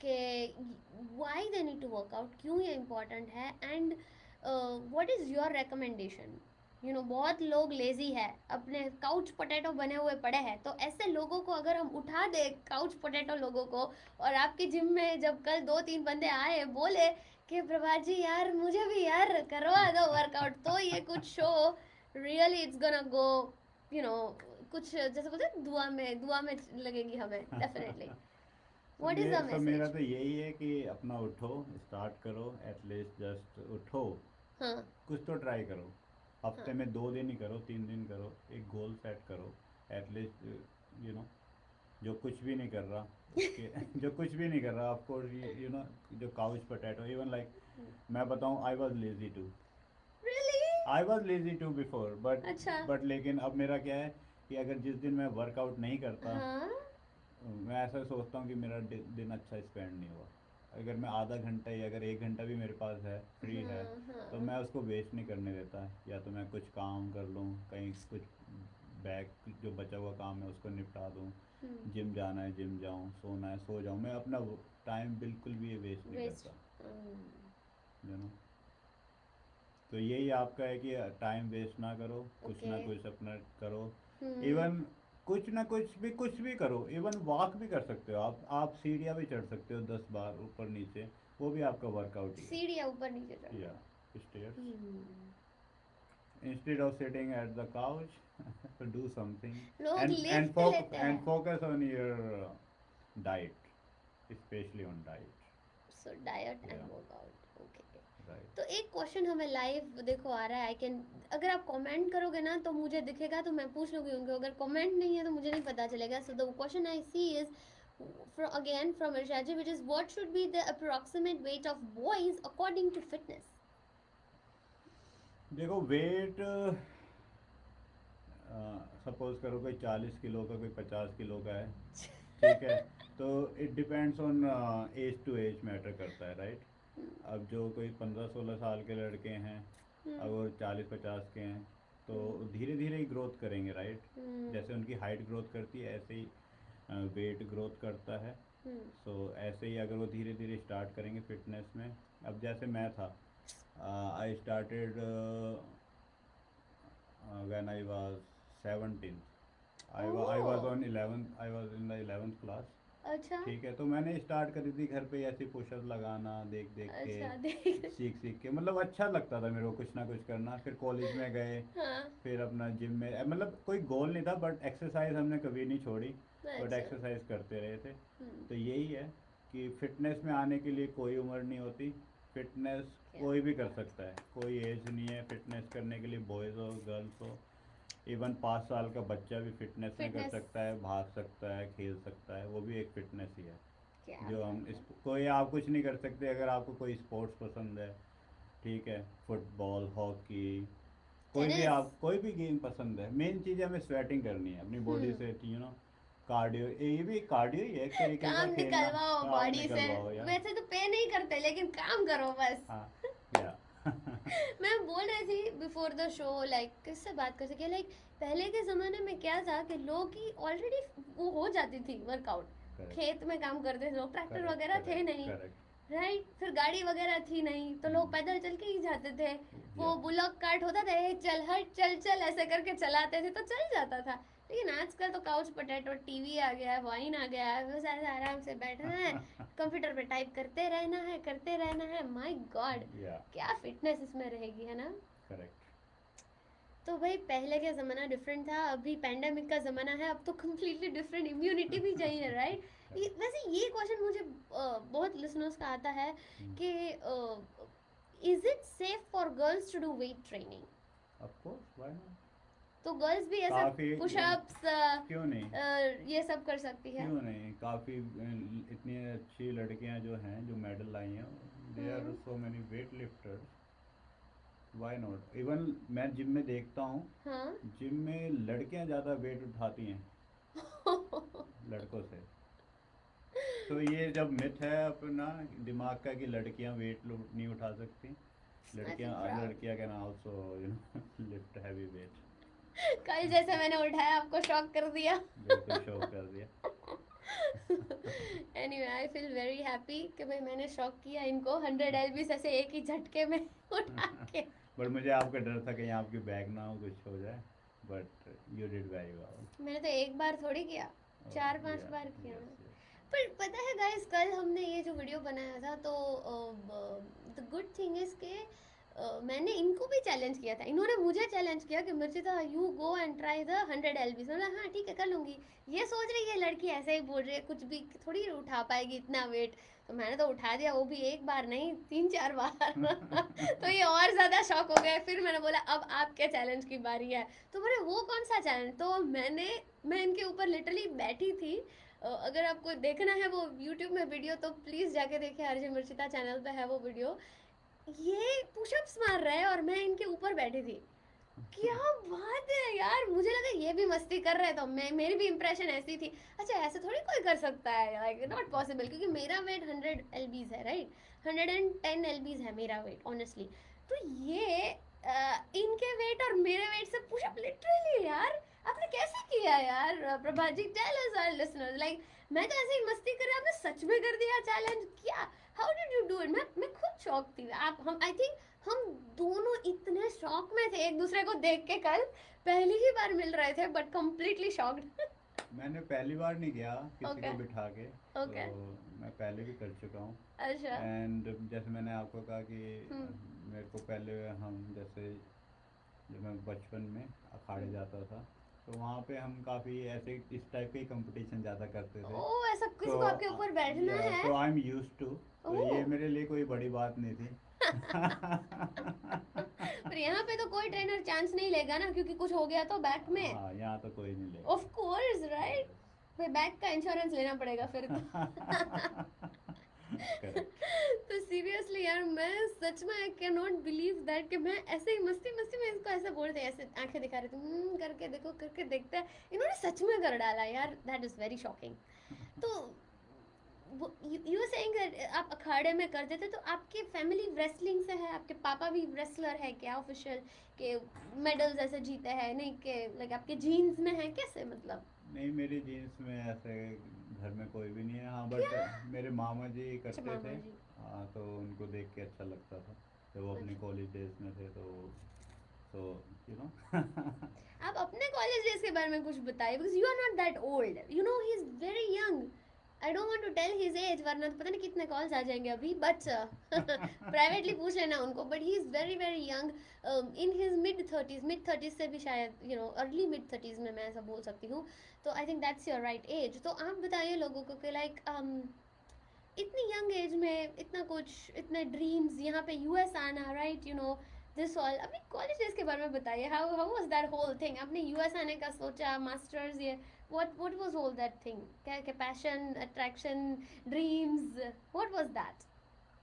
कि why they need to workout, क्यों ये इम्पोर्टेंट है, and what is your recommendation. You know बहुत लोग लेजी है, अपने काउच पोटैटो बने हुए पड़े हैं, तो ऐसे लोगों को अगर हम उठा दे, काउच पोटैटो लोगों को, और आपकी जिम में जब कल 2-3 बंदे आए बोले कि प्रभा जी यार मुझे भी यार करवा दो वर्कआउट, तो ये कुछ show really it's gonna go, you know, कुछ जैसे बोलते हैं दुआ में लगेगी हमें definitely. What is the sub मेरा मैसेज? तो यही है कि अपना उठो, स्टार्ट करो, एटलीस्ट जस्ट उठो, हाँ कुछ तो ट्राई करो। हफ्ते हाँ में 2 दिन ही करो, 3 दिन करो, एक गोल सेट करो एटलीस्ट, यू नो। जो कुछ भी नहीं कर रहा उसके जो कुछ भी नहीं कर रहा आपको, यू नो, जो काउच पोटैटो, इवन लाइक मैं बताऊं, really? I was lazy too before, अच्छा। बट लेकिन अब मेरा क्या है कि अगर जिस दिन मैं वर्कआउट नहीं करता, हाँ मैं ऐसा सोचता हूँ कि मेरा दिन अच्छा स्पेंड नहीं हुआ। अगर मैं आधा घंटा या अगर 1 घंटा भी मेरे पास है, फ्री है, हाँ तो हाँ। मैं उसको वेस्ट नहीं करने देता। या तो मैं कुछ काम कर लूँ, कहीं कुछ बैक जो बचा हुआ काम है उसको निपटा दूँ, जिम जाना है जिम जाऊँ, सोना है सो जाऊँ, मैं अपना टाइम बिल्कुल भी वेस्ट नहीं वेस्ट। करता, यू नो। तो यही आपका है कि टाइम वेस्ट ना करो, कुछ ओके। ना कुछ अपना करो। हम्म। इवन कुछ भी करो, इवन वॉक भी कर सकते हो आप सीढ़ियाँ भी चढ़ सकते हो 10 बार ऊपर नीचे, वो भी आपका वर्कआउट ही है। सीढ़ियाँ ऊपर नीचे या चढ़ना। Stairs, hmm. instead of sitting at the couch, do something, लोग लिफ्ट लेते and हैं। focus on your diet, especially on diet. So diet and Yeah, workout, okay. right. तो एक क्वेश्चन हमें लाइव देखो आ रहा है, आई कैन, अगर आप कमेंट करोगे ना तो मुझे दिखेगा, तो मैं पूछ लूंगी उनको, अगर कमेंट नहीं है तो मुझे नहीं पता चलेगा। So the question I see is again from Irshaji, which is what should be the approximate weight of boys according to fitness? देखो वेट, सपोज करो कोई 40 किलो का, कोई 50 किलो का है, ठीक है, तो it depends on age to age matter करता है, राइट। अब जो कोई 15-16 साल के लड़के हैं, हम्म। अब वो 40-50 के हैं, तो धीरे धीरे ही ग्रोथ करेंगे, राइट। जैसे उनकी हाइट ग्रोथ करती है ऐसे ही वेट ग्रोथ करता है। सो ऐसे ही अगर वो धीरे धीरे स्टार्ट करेंगे फिटनेस में, अब जैसे मैं था, I started when I was 17, I was on 11th, I was in the 11th class, अच्छा ठीक है। तो मैंने स्टार्ट करी थी घर पे ऐसी पुशअप लगाना, देख देख के, अच्छा देख। सीख सीख के, मतलब अच्छा लगता था मेरे को कुछ ना कुछ करना। फिर कॉलेज में गए, हाँ। फिर अपना जिम में, मतलब कोई गोल नहीं था, बट एक्सरसाइज हमने कभी नहीं छोड़ी, बट अच्छा। एक्सरसाइज करते रहे थे। तो यही है कि फिटनेस में आने के लिए कोई उम्र नहीं होती, फिटनेस क्या कोई भी कर बात। सकता है, कोई एज नहीं है फिटनेस करने के लिए, बॉयज़ हो गर्ल्स हो। इवन 5 साल का बच्चा भी फिटनेस में कर फिटनेस। सकता है, भाग सकता है, खेल सकता है, वो भी एक फिटनेस ही है। क्या जो हम बात इस, है। कोई आप कुछ नहीं कर सकते अगर आपको कोई स्पोर्ट्स पसंद है, ठीक है, फुटबॉल, हॉकी, टेनिस। कोई भी गेम पसंद है, मेन चीज़ है हमें स्वेटिंग करनी है अपनी बॉडी हम्म। से, यू नो। कार्डियो, ये भी कार्डियो ही है एक तरीके का, काम खेलना, निकलवाओ काम बॉडी से। निकलवाओ यार। वैसे तो पे नहीं करते लेकिन काम करो बस। हाँ, या मैं बोल रही थी बिफोर द शो, लाइक किससे बात कर सके, लाइक पहले के ज़माने में क्या था कि लोग की ऑलरेडी वो हो जाती थी वर्कआउट, करेक्ट खेत में काम करते थे लोग, ट्रैक्टर करेक्ट वगैरह थे करेक्ट नहीं, करेक्ट। राइट, फिर गाड़ी वगैरह थी नहीं, तो लोग पैदल चल के ही जाते थे। या वो बुलॉक कार्ट होता था, "ए, चल हट चल चल" ऐसे करके चलाते थे तो चल जाता था। लेकिन आजकल तो काउच पोटैटो, टीवी आ गया है, वाइन आ गया है, बस ऐसे आराम से बैठना है, कंप्यूटर पे टाइप करते रहना है, माय गॉड। या क्या फिटनेस इसमें रहेगी, है ना। करेक्ट। तो भाई पहले का ज़माना डिफरेंट था, अभी पैंडेमिक का ज़माना है, अब तो कम्प्लीटली डिफरेंट, इम्यूनिटी भी चाहिए, राइट। वैसे ये क्वेश्चन मुझे बहुत लिसनर्स का आता है कि is it safe for girls to do weight training? Of course, why not. तो गर्ल्स भी ऐसे काफ़ी, पुशअप्स क्यों नहीं, ये सब कर सकती है? क्यों नहीं, काफ़ी इतनी अच्छी लड़कियां जो हैं जो मेडल लाई हैं, they are so many weight lifters, why not. Even मैं जिम में देखता हूँ, हाँ। जिम में लड़कियां ज़्यादा वेट उठाती हैं लड़कों से। तो ये जब मिथ है अपना दिमाग का कि लड़कियां वेट नहीं उठा सकती, लड़कियां can also you know lift heavy weight. कल जैसे मैंने उठाया आपको शॉक कर दिया। बिल्कुल शॉक कर दिया। Anyway I feel very happy कि भाई मैंने शॉक किया इनको 100 एलबीस ऐसे एक ही झटके में उठा के। बट मुझे आपका डर था कहीं आपकी बैग ना हो कुछ हो जाए, but you did very well. मैंने तो एक बार थोड़ी किया, 4-5 Yeah, बार किया। yes, yes. पर पता है गाइस, कल हमने ये जो वीडियो बनाया था तो द गुड थिंग इज के मैंने इनको भी चैलेंज किया था, इन्होंने मुझे चैलेंज किया कि मर्जिदा you go and try the 100 lbs. मतलब हाँ ठीक है कर लूंगी। ये सोच रही है लड़की ऐसे ही बोल रही है, कुछ भी थोड़ी उठा पाएगी इतना वेट। तो मैंने तो उठा दिया, वो भी एक बार नहीं 3-4 बार। तो ये और ज्यादा शॉक हो गए। फिर मैंने बोला अब आपके चैलेंज की बारी है। तो बोले वो कौन सा चैलेंज? तो मैं इनके ऊपर लिटरली बैठी थी। अगर आपको देखना है वो यूट्यूब में वीडियो तो प्लीज जाके देखिए, आरजे मर्चिता चैनल पे है वो वीडियो। ये पुशअप्स मार रहा है और मैं इनके ऊपर बैठी थी। क्या बात है यार, मुझे लगा ये भी मस्ती कर रहे हैं तो मेरी भी इंप्रेशन ऐसी थी। अच्छा ऐसे थोड़ी कोई कर सकता है, लाइक नॉट पॉसिबल, क्योंकि मेरा वेट 100 एलबीज है, राइट? 110 एलबीज है मेरा वेट ऑनेस्टली। तो ये इनके वेट और मेरे वेट से पुशअप लिटरली यार आपने कैसे किया यार? Prabha ji tell us our listeners, like मैं तो ऐसे ही मस्ती कर रहा, आपने सच में कर दिया चैलेंज? क्या, how did you do it? मैं खुद शॉक थी। आप हम आई थिंक हम दोनों इतने शॉक में थे एक दूसरे को देख के। कल पहली ही बार मिल रहे थे बट कंप्लीटली शॉक्ड। मैंने पहली बार नहीं किया किसी Okay. को बिठा के, Okay. तो मैं पहले भी कर चुका हूँ। अच्छा। एंड जैसे मैंने आपको कहा कि हम्म। मेरे को पहले हम जैसे जब मैं बचपन में अखाड़े जाता था तो वहाँ पे हम काफ़ी ऐसे इस टाइप के कंपटीशन ज़्यादा करते थे। ओह ऐसा किसी तो को आपके ऊपर बैठना है? तो आई एम यूज टू, तो ये ओह। मेरे लिए कोई बड़ी बात नहीं थी। पर यहाँ पे तो कोई ट्रेनर चांस नहीं लेगा ना, क्योंकि कुछ हो गया तो बैक में। हाँ यहाँ तो कोई नहीं लेगा। ऑफ कोर्स राइट, भाई बैक का इंश्योरेंस लेना पड़ेगा फिर तो। करेक्ट। तो सीरियसली यार मैं सच में I can not believe that कि मैं ऐसे ही मस्ती मस्ती में इसको ऐसे बोल रहे थे, ऐसे आंखें दिखा रहे थे करके देखो करके देखते हैं, इन्होंने सच में कर डाला यार। That is very shocking. तो यू आर सेइंग दैट आप अखाड़े में करते थे, तो आपकी फैमिली रेसलिंग से है? आपके पापा भी रेसलर है क्या ऑफिशियल के मेडल्स ऐसे जीते हैं? नहीं के लाइक आपके जीन्स में है कैसे मतलब? नहीं मेरी जीन्स में ऐसे घर में कोई भी नहीं है। हाँ बट मेरे मामा जी करते मामा थे। जी। हाँ तो उनको देख के अच्छा लगता था जब वो अपने अच्छा। कॉलेज डेज में थे तो यू नो। आप अपने कॉलेज डेज के बारे में कुछ बताइए, because you are not that old, you know he is very young. I don't want to tell his age, वरना तो पता नहीं कितने कॉल्स आ जाएंगे अभी, बट प्राइवेटली पूछ लेना उनको। But he is very very young, in his mid thirties से भी शायद, you know early mid thirties में मैं ऐसा बोल सकती हूँ। तो I think that's your right age. तो आप बताइए लोगों को कि लाइक इतनी यंग एज में इतना कुछ, इतने ड्रीम्स, यहाँ पे यूएस आना, right, you know this all. अपनी कॉलेज डेज के बारे में बताइए, how was that whole thing? आपने यूएस आने का सोचा, मास्टर्स, ये what was all that thing? क्या passion, attraction, dreams, what was that?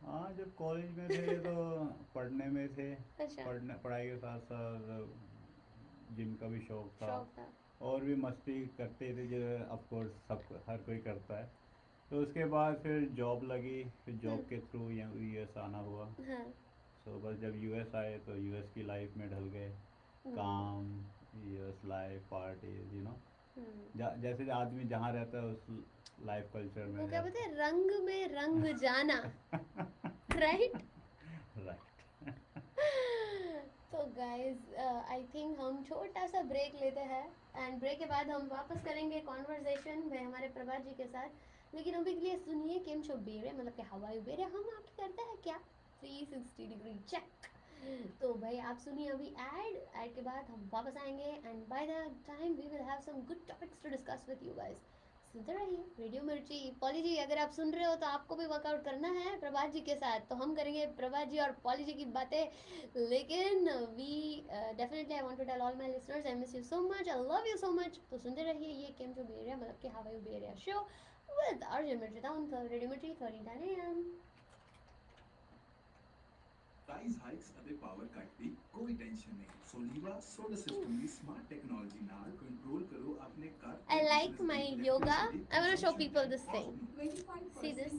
हाँ जब कॉलेज में थे तो पढ़ने में थे। अच्छा। पढ़ाई के साथ साथ जिम का भी शौक था। शौक था। और भी मस्ती करते थे जो ऑफ कोर्स सब हर कोई करता है। तो उसके बाद फिर जॉब लगी, फिर जॉब के थ्रू यूएस आना हुआ। हाँ। सो बस जब यूएस आए तो यूएस की लाइफ में ढल गए। काम, US life, parties, you know जैसे आदमी जहाँ रहता है उस लाइफ कल्चर में वो क्या बोलते हैं, रंग में रंग जाना, राइट? राइट। तो गाइस आई थिंक हम छोटा सा ब्रेक लेते हैं, एंड ब्रेक के बाद हम वापस करेंगे कॉन्वर्सेशन में हमारे प्रभा जी के साथ। लेकिन अभी के लिए सुनिए किम शो बेरे, मतलब कि हवाई बेरे हम आपकी करते हैं क्या 360 डिग्री चेक। तो भाई आप सुनिए अभी ऐड के बाद हम वापस आएंगे, and by the time we will have some good topics to discuss with you guys. सुनते रहिए रेडियो मिर्ची। पॉली जी अगर आप सुन रहे हो तो आपको भी वर्कआउट करना है प्रभात जी के साथ, तो हम करेंगे प्रभात जी और पॉली जी की बातें। लेकिन we definitely I want to tell all my listeners I miss you so much, I love you so much. तो सुनते रहिए ये किम शो बेरिया, मतलब कि how are you Bay Area show with RJ Mirchi on radio Mirchi 1310 AM। Price hikes ਅਤੇ power cut ਦੀ ਕੋਈ ਟੈਨਸ਼ਨ ਨਹੀਂ। ਸੋਲੀਵਾ ਸੋਲਰ ਸਿਸਟਮ ਦੀ ਸਮਾਰਟ ਟੈਕਨੋਲੋਜੀ ਨਾਲ ਕੰਟਰੋਲ ਕਰੋ ਆਪਣੇ ਘਰ I like my yoga. I want to show people this thing. See this?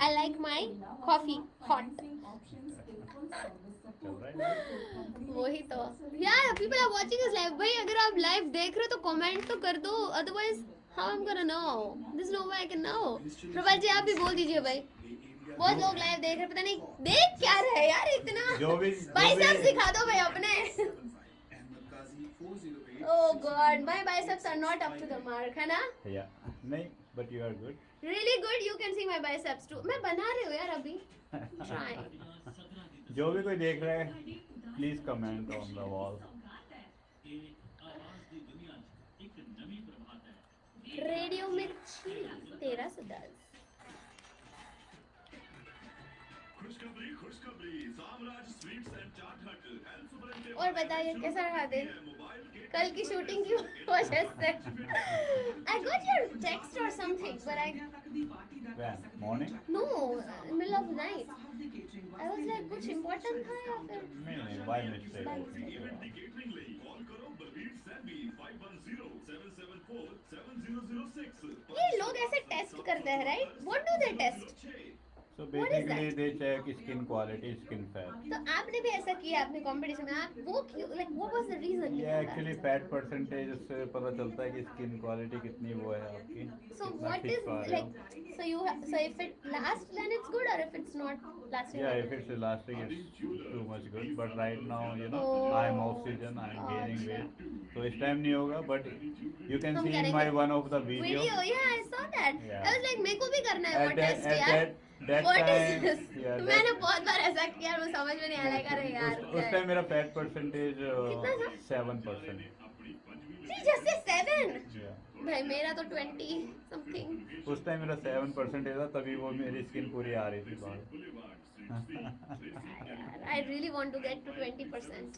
I like my coffee hot. वही तो यार, people are watching us live. भाई अगर आप live देख रहे हो तो comment तो कर दो, otherwise how I'm gonna know? There's no way I can know. प्रभात जी आप भी बोल दीजिए भाई। बहुत लोग लाइव देख रहे, पता नहीं देख क्या रहे यार इतना। बाइसेप्स दिखा दो भाई अपने। Oh God, my biceps are not up to the mark, है ना? Yeah, नहीं, but you are good. Really good. You can see my biceps too. मैं बना रही हूँ यार अभी। Try. जो भी कोई देख रहा है, please comment on the wall. Radio Mirchi 1310। और बताइए कैसा रहा दिन कल की शूटिंग की वजह से? I got your text or something, but When? Morning? no, middle of night. I was like कुछ important था या फिर? नहीं, by mistake. By mistake. ये लोग ऐसे टेस्ट करते हैं, right? What do they test? So What is basically that? they check skin quality, skin fat. तो आपने भी ऐसा किया अपने कंपटीशन में, आप वो क्यों, like what was the reason? ये एक्चुअली फैट परसेंटेज से पता चलता है कि स्किन क्वालिटी कितनी वो है आपकी। So कितना what thick is पा रहे हो। like, so if it lasts then it's good, or if it's not lasting? Yeah, then if it's elastic, it's too much good. But right now, you know, Oh. I'm off season, I'm gaining weight, so इस time नहीं होगा. But you can हम see in करेंगे। my one of the video. yeah, I saw that. Yeah. I was like मेरे को भी करना है वो At टेस्ट that, यार। that What is time, this? yeah, मैंने बहुत बार ऐसा किया, वो समझ में नहीं आया अरे यार। उस टाइम मेरा फैट परसेंटेज कितना था? 7%. See, just say 7. भाई मेरा तो 20 something. उस टाइम मेरा 7% था, तभी वो मेरी स्किन पूरी आ रही थी बाहर। I really want to get to 20%.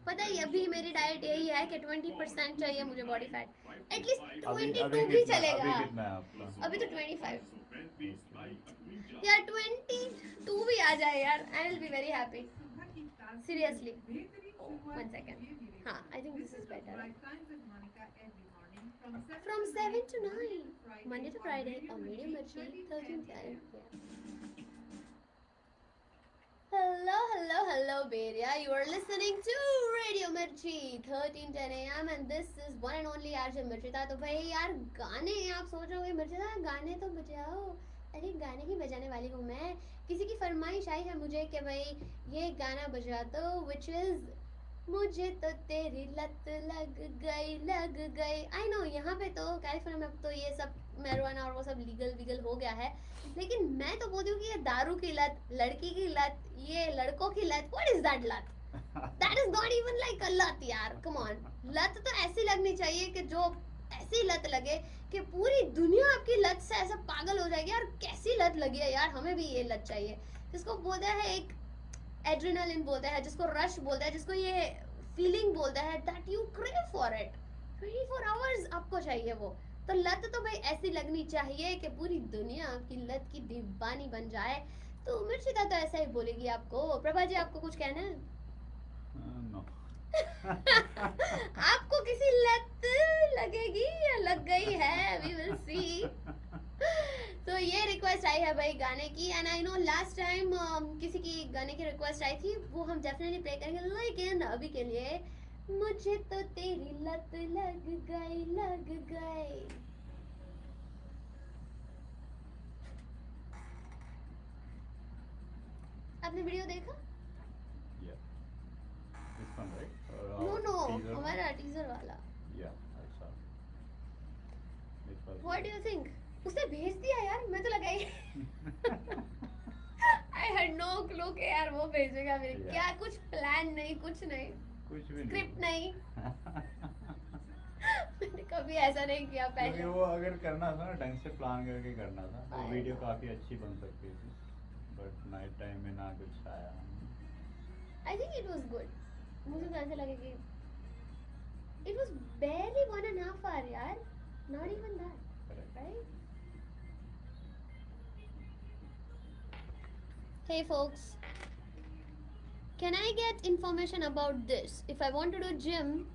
पता है अभी मेरी डाइट यही है कि 20% चाहिए मुझे बॉडी फैट, एटलीस्ट 22 भी चलेगा। अभी कितना है आपका? अभी तो 25 यार, 22 भी आ जाए यार, I will be very happy seriously. One second, हाँ I think this is better. From 7 to 9 Monday to Friday on Radio Mirchi 1310. Hello, Beria. You are listening to Radio Mirchi 1310 AM and this is one and only RJ Mirchita. तो भाई यार गाने, आप सोच रहे हो मिर्चिता गाने तो बजाओ। अरे गाने ही बजाने वाली हूँ मैं। किसी की फरमाइश आई है मुझे कि भाई ये गाना बजा दो, which is मुझे तो तेरी लत लग गई। आई नो यहाँ पे तो कैलिफोर्निया में अब तो ये सब मैरिजुआना और वो सब लीगल हो गया है, लेकिन मैं तो बोलती हूँ कि ये दारू की लत, लड़की की लत, ये लड़कों की लत, व्हाट इज दैट लत? That is not even like अ लत यार, कम ऑन। लत तो ऐसी लगनी चाहिए कि जो ऐसी लत लगे कि पूरी दुनिया आपकी लत से ऐसा पागल हो जाएगी। यार कैसी लत लगी है यार, हमें भी ये लत चाहिए। जिसको बोलते हैं एक एड्रेनालिन बोलते हैं, जिसको रश बोलते हैं, जिसको ये फीलिंग बोलते हैं, that you crave for it 24 hours आपको चाहिए वो। तो लत तो भाई ऐसी लगनी चाहिए कि पूरी दुनिया आपकी लत की दीवानी बन जाए। तो मिर्चिता तो ऐसा ही बोलेगी आपको। प्रभा जी आपको कुछ कहना है? No. आपको किसी लत लगेगी या लग गई है, we will see. तो ये रिक्वेस्ट आई है भाई गाने की, and I know last time किसी की गाने की रिक्वेस्ट आई थी, वो हम डेफिनेटली प्ले करेंगे, लेकिन अभी के लिए मुझे तो तेरी लत लग गई। आपने वीडियो देखा? Yeah. This one, right? नो Teaser? हमारा टीजर वाला। Yeah, I saw. This was. What do you think? उसने भेज दिया यार, मैं तो लगाई। I had no clue कि यार वो भेजेगा मेरे। Yeah. क्या कुछ प्लान नहीं, कुछ नहीं, कुछ भी स्क्रिप्ट नहीं। मैंने कभी ऐसा नहीं किया क्योंकि पहले। वो अगर करना था ना ढंग से प्लान करके करना था तो I वीडियो know. काफी अच्छी बन सकती थी, बट नाइट टाइम में ना कुछ आया। I think it was good. मुझे तो ऐसा लगा कि it was barely 1.5 hour यार, not even that, Correct. right? Hey folks, can I get information about this? If I want to do gym,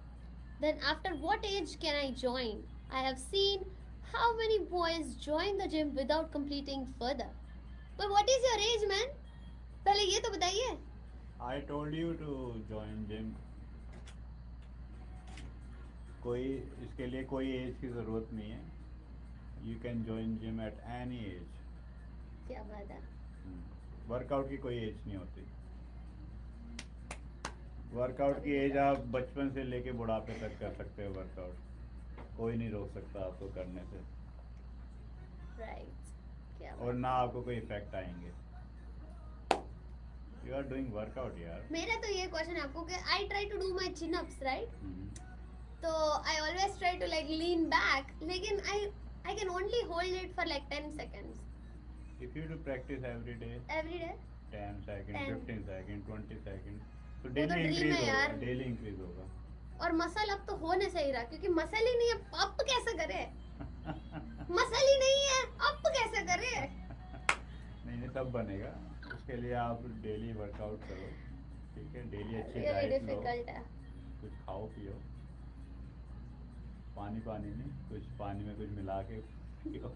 then after what age can I join? I have seen how many boys join the gym without completing further. But what is your age, man? पहले ये तो बताइए. I told you to join gym. कोई इसके लिए कोई as की ज़रूरत नहीं है. You can join gym at any age. क्या बात है. वर्कआउट की कोई एज नहीं होती. वर्कआउट की एज आप बचपन से लेके बुढ़ापे तक कर सकते हो. वर्कआउट कोई नहीं रोक सकता आपको करने से. राइट. क्या और ना आपको कोई इफेक्ट आएंगे. यू आर डूइंग वर्कआउट यार. मेरा तो ये क्वेश्चन है आपको कि I try to do my chin ups, right? तो I always try to like lean back, लेकिन I can only hold it for like 10 seconds. If you do practice every day, 10 seconds, 10. 15 seconds, 20 seconds, तो वो तो daily dream increase है होगा. यार. Daily increase होगा. और मसल अब तो हो नहीं सही रहा, क्योंकि मसल ही नहीं है, अप कैसे करे? मसल ही नहीं है, अप कैसे करे? नहीं सब बनेगा. उसके लिए आप डेली वर्कआउट करो. ठीक है. डेली अच्छी रियली डाइट लो. डिफिकल्ट है. कुछ खाओ पियो. पानी नहीं, कुछ पानी में कुछ मिला के पियो.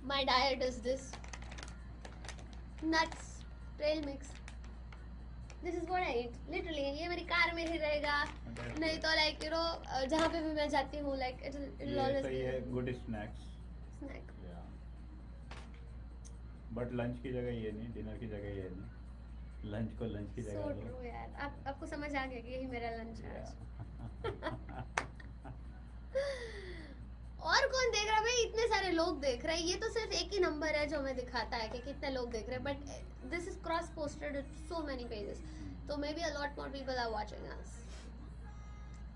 My diet is this: nuts, trail mix. This is what I eat. Literally, ये मेरी कार में ही रहेगा. नहीं तो like you know जहाँ पे भी मैं जाती हूँ like it'll ये always सही be है. Good snacks. snack. But lunch की जगह ये नहीं, डिनर की जगह ये नहीं. लंच को लंच की So जगह लो. true यार. आपको समझ आ गया कि यही मेरा लंच है आज. और कौन देख रहा है भाई? इतने सारे लोग देख रहे हैं. ये तो सिर्फ एक ही नंबर है जो हमें दिखाता है कि कितने लोग देख रहे हैं, but this is cross posted with so many pages, तो maybe a lot more people are watching us.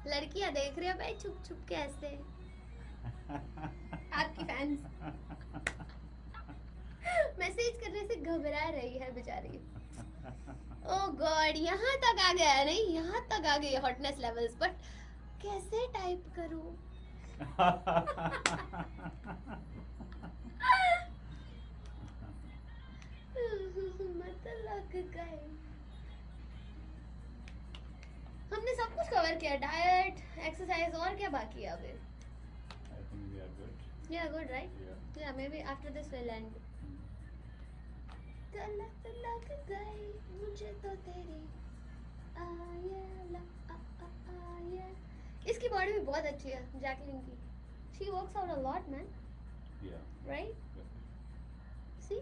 लड़कियां देख रही है भाई छुप छुप के ऐसे. आपकी फैंस मैसेज करने से घबरा रही है बेचारी. ओह गॉड, यहाँ तक आ गया है. नहीं, यहाँ तक आ गई हॉटनेस लेवल्स, बट कैसे टाइप करूं? मतलब गए. हमने सब कुछ कवर किया. डाइट, एक्सरसाइज, और क्या बाकी है अभी? I think we are good. Yeah, good, right? Yeah. Yeah, maybe after this we'll end. तलक लग गई मुझे तो तेरी आये. इसकी बॉडी भी बहुत अच्छी है, जैकलिन की. She works out a lot, man. Yeah. Right? See?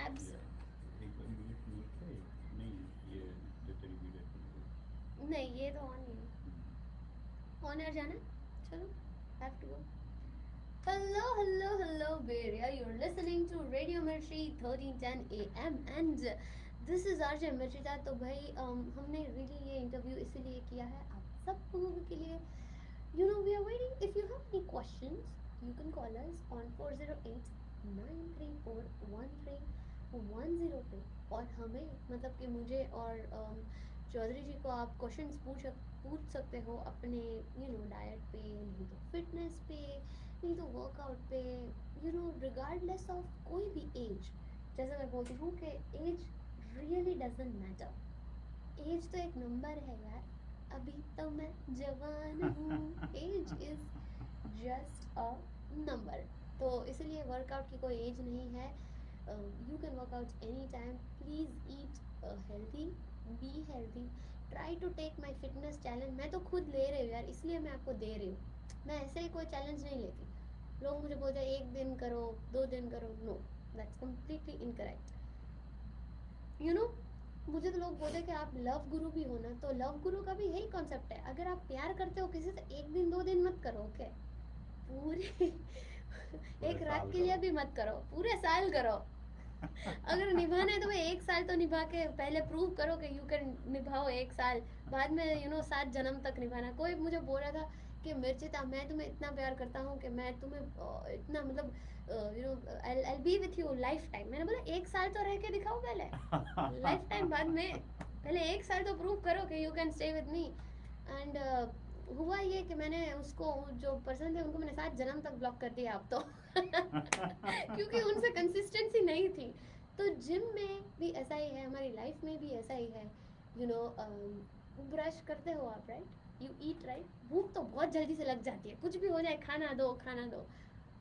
Abs. Yeah. एक बार म्यूट म्यूट है. नहीं ये जो तेरी वीडियो. नहीं, ये तो ऑन नहीं है. ऑन एयर जाना. चलो, have to go. Hello, Beria. You're listening to Radio Mirchi 1310 AM and this is RJ Mirchita. तो भाई हमने really ये इंटरव्यू इसीलिए किया है आप सब लोगों के लिए. You know, we are waiting. If you have any questions, you can call us on 408-934-1310 पे. और हमें मतलब कि मुझे और चौधरी जी को आप क्वेश्चंस पूछ सकते हो अपने डाइट पे, नहीं तो फिटनेस पे, नहीं तो वर्कआउट पे, रिगार्डलेस ऑफ कोई भी एज. जैसे मैं बोलती हूँ कि age really doesn't matter. Age तो एक नंबर है यार. अभी तो मैं जवान हूँ. Age is just a number. तो इसलिए वर्कआउट की कोई एज नहीं है. You can workout any time. Please eat healthy, be healthy. Try to take my fitness challenge. मैं तो खुद ले रही हूँ यार, इसलिए मैं आपको दे रही हूँ. मैं ऐसे ही कोई चैलेंज नहीं लेती. लोग मुझे बोलते हैं 1 दिन करो, 2 दिन करो. No, that's completely incorrect. मुझे तो लोग बोलते हैं कि आप लव गुरु भी हो ना, तो लव गुरु का भी यही कॉन्सेप्ट है. अगर आप प्यार करते हो किसी से, 1 दिन 2 दिन मत करो. ओके, पूरे एक रात के लिए भी मत करो, पूरे साल करो. अगर निभाना है तो भाई 1 साल तो निभा के पहले प्रूव करो कि यू कैन निभाओ 1 साल. बाद में 7 जन्म तक निभाना. कोई मुझे बोल रहा था कि मिर्चिता, मैं तुम्हें इतना प्यार करता हूँ कि मैं तुम्हें इतना मतलब I'll be with you life time. मैंने बोला 1 साल तो रह के दिखाओ पहले. लाइफ टाइम बाद में, पहले 1 साल तो प्रूव करो कि you can stay with me. And हुआ ये कि मैंने उसको, जो पर्सन थे उनको मैंने 7 जन्म तक ब्लॉक कर दिया अब तो क्योंकि उनसे कंसिस्टेंसी नहीं थी। तो जिम में भी ऐसा ही है, हमारी लाइफ में भी ऐसा ही है। यू नो, ब्रश करते हो आप, राइट, यू ईट, राइट, भूख तो बहुत जल्दी से लग जाती है, कुछ भी हो जाए खाना दो खाना दो।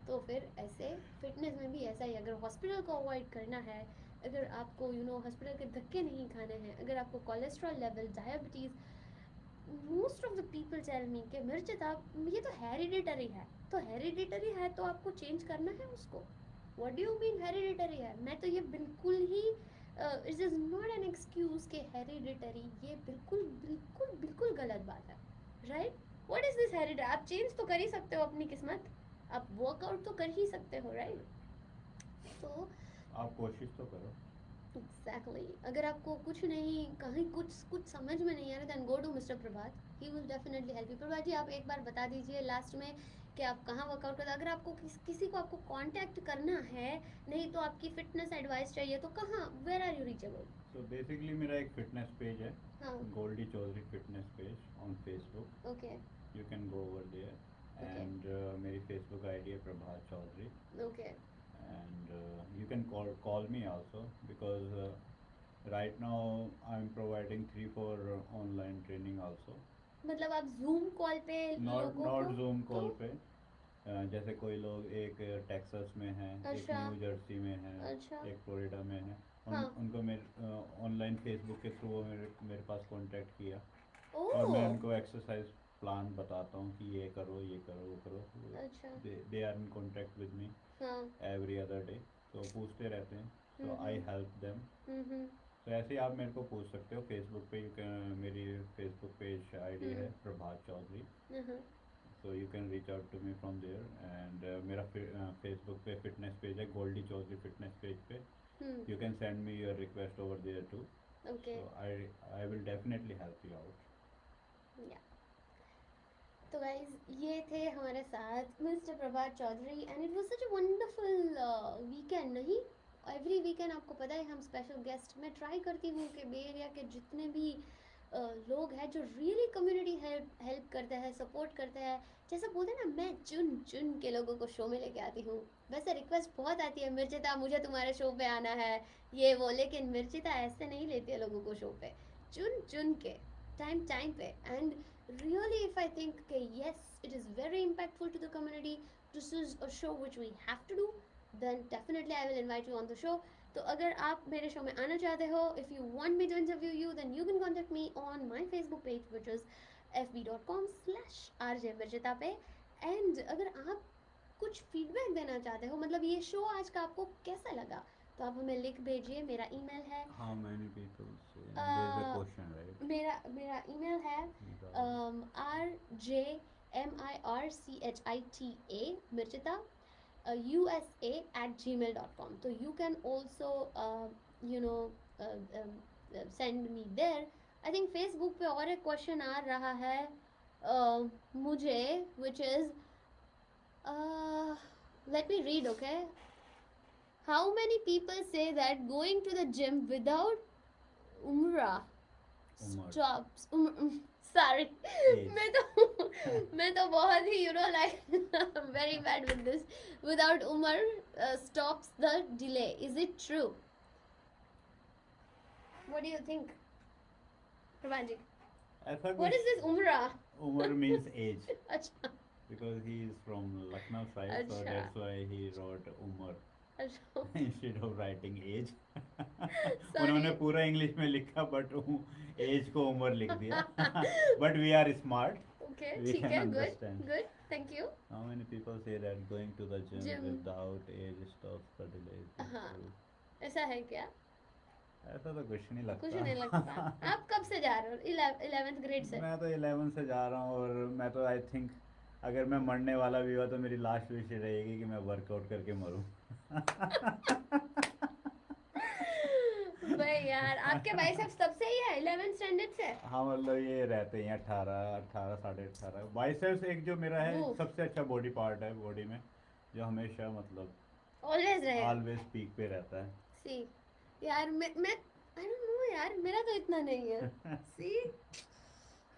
तो फिर ऐसे फिटनेस में भी ऐसा ही, अगर हॉस्पिटल को अवॉइड करना है, अगर आपको हॉस्पिटल के धक्के नहीं खाने हैं, अगर आपको cholesterol level, diabetes, most of the people tell me कि मिर्चिता, ये तो हेरिडिटरी है। तो हेरिडिटरी है तो आपको चेंज करना है उसको। What do you mean hereditary है? मैं तो ये बिल्कुल ही, it is not an excuse के हेरिडिटरी, ये बिल्कुल बिल्कुल बिल्कुल गलत बात है, right? What is this hereditary? आप चेंज तो कर ही सकते हो अपनी किस्मत, आप वर्कआउट तो कर ही सकते हो, राइट? तो आप कोशिश तो करो। एग्जैक्टली अगर आपको कुछ नहीं, कहीं कुछ कुछ समझ में नहीं आ रहा, then go to mister Prabhat, he will definitely help you. Prabhat ji, आप एक बार बता दीजिए लास्ट में कि आप कहाँ वर्कआउट करते हैं। अगर आपको किसी को आपको कांटेक्ट करना है, नहीं तो आपकी फिटनेस एडवाइस चाहिए, तो कहाँ, where are you reachable? So basically मेरा एक फिटनेस पेज है, हाँ, Goldy Chaudhary fitness page on Facebook. Okay you can go over there. Okay and मेरी फेसबुक आईडी है Prabhat Chaudhary. Okay And you can call me also, because right now I'm providing 3-4 online training also. मतलब आप zoom call पे Not लोगों को, Zoom call तो पे। जैसे कोई लोग एक टेक्सास में है, एक अच्छा न्यू जर्सी में है, अच्छा, एक फ्लोरिडा में है। हाँ, उनको मेरे ऑनलाइन फेसबुक के थ्रू वो मेरे पास कांटेक्ट किया, और मैं ओह उनको एक्सरसाइज प्लान बताता हूँ कि ये करो ये करो वो करो। अच्छा, they are in contact with me हाँ, एवरी अदर डे, तो पूछते रहते हैं, सो आई हेल्प देम। हम्म, तो ऐसे ही आप मेरे को पूछ सकते हो फेसबुक पे। मेरी फेसबुक पेज आईडी है Prabhat Chaudhary, hmm, so you can reach out to me from there. And मेरा फेसबुक पे फिटनेस पेज है, गोल्डी चौधरी फिटनेस पेज पे। You can send me your request over there too, okay, so I will definitely help you out. Yeah. तो guys, ये थे हमारे साथ mister Prabhat Chaudhary, and it was such a wonderful weekend, नहीं? Every weekend आपको पता है हम स्पेशल गेस्ट, मैं ट्राई करती हूँ कि बे एरिया के जितने भी लोग हैं जो रियली कम्युनिटी हेल्प करते हैं, सपोर्ट करते हैं, जैसा बोलते हैं ना, मैं चुन चुन के लोगों को शो में लेके आती हूँ। वैसे रिक्वेस्ट बहुत आती है, मिर्चिता मुझे तुम्हारे शो पे आना है, ये वो, लेकिन मिर्चिता ऐसे नहीं लेती है लोगों को शो पे, चुन चुन के, टाइम टाइम पे। And really, if I think okay, yes, it is very impactful to the community, this is a show which we have to do, then definitely I will invite you on the show. तो अगर आप मेरे show में आना चाहते हो, if you want me to interview you, then you can contact me on my Facebook page, which is fb.com/rjmirchita पे। And अगर आप कुछ फीडबैक देना चाहते हो, मतलब ये शो आज का आपको कैसा लगा, तो आप हमें लिख भेजिए। मेरा ईमेल है, हाउ मैनी पीपल से, there is a question right? मेरा ईमेल है RJMIRCHITA Mirchita USA@gmail.com. So you can also you know send me there. I think Facebook पे और एक क्वेश्चन आ रहा है मुझे, which is let me read, okay? How many people say that going to the gym without umrah stops sorry मैं तो बहुत ही like very bad with this, without umar stops the delay, is it true? What do you think, Prabhanji? ऐसा What is this umrah? Umar means age, अच्छा because he is from Lucknow side, so अच्छा that's why he wrote Umar अच्छा instead of writing age. Sorry. उन्होंने पूरा English में लिखा, but as को उम्र लिख दिया. But we are smart. okay We ठीक can है, understand. good, thank you. How many people say that going to the gym Gym. without age stops the delay? हाँ, ऐसा है क्या? ऐसा तो कुछ नहीं लगता. कुछ नहीं लगता. आप कब से जा रहे हो? 11th ग्रेड से? मैं तो 11 से जा रहा हूँ, और मैं तो आई थिंक अगर मैं मरने वाला भी हुआ तो मेरी लास्ट विश रहेगी कि मैं वर्कआउट करके मरूं. भाई यार, आपके बाइसेप्स तब से ही है 11th स्टैंडर्ड से? हाँ, मतलब ये रहते हैं 18 साढ़े 18. बाइसेप्स एक जो मेरा है वो। सबसे अच्छा बॉडी पार्ट है बॉडी में, जो हमेशा मतलब ऑलवेज रहे. ऑलवेज पीक पे रहता है. सी यार, मैं आई डोंट नो यार, मेरा तो इतना नहीं है. सी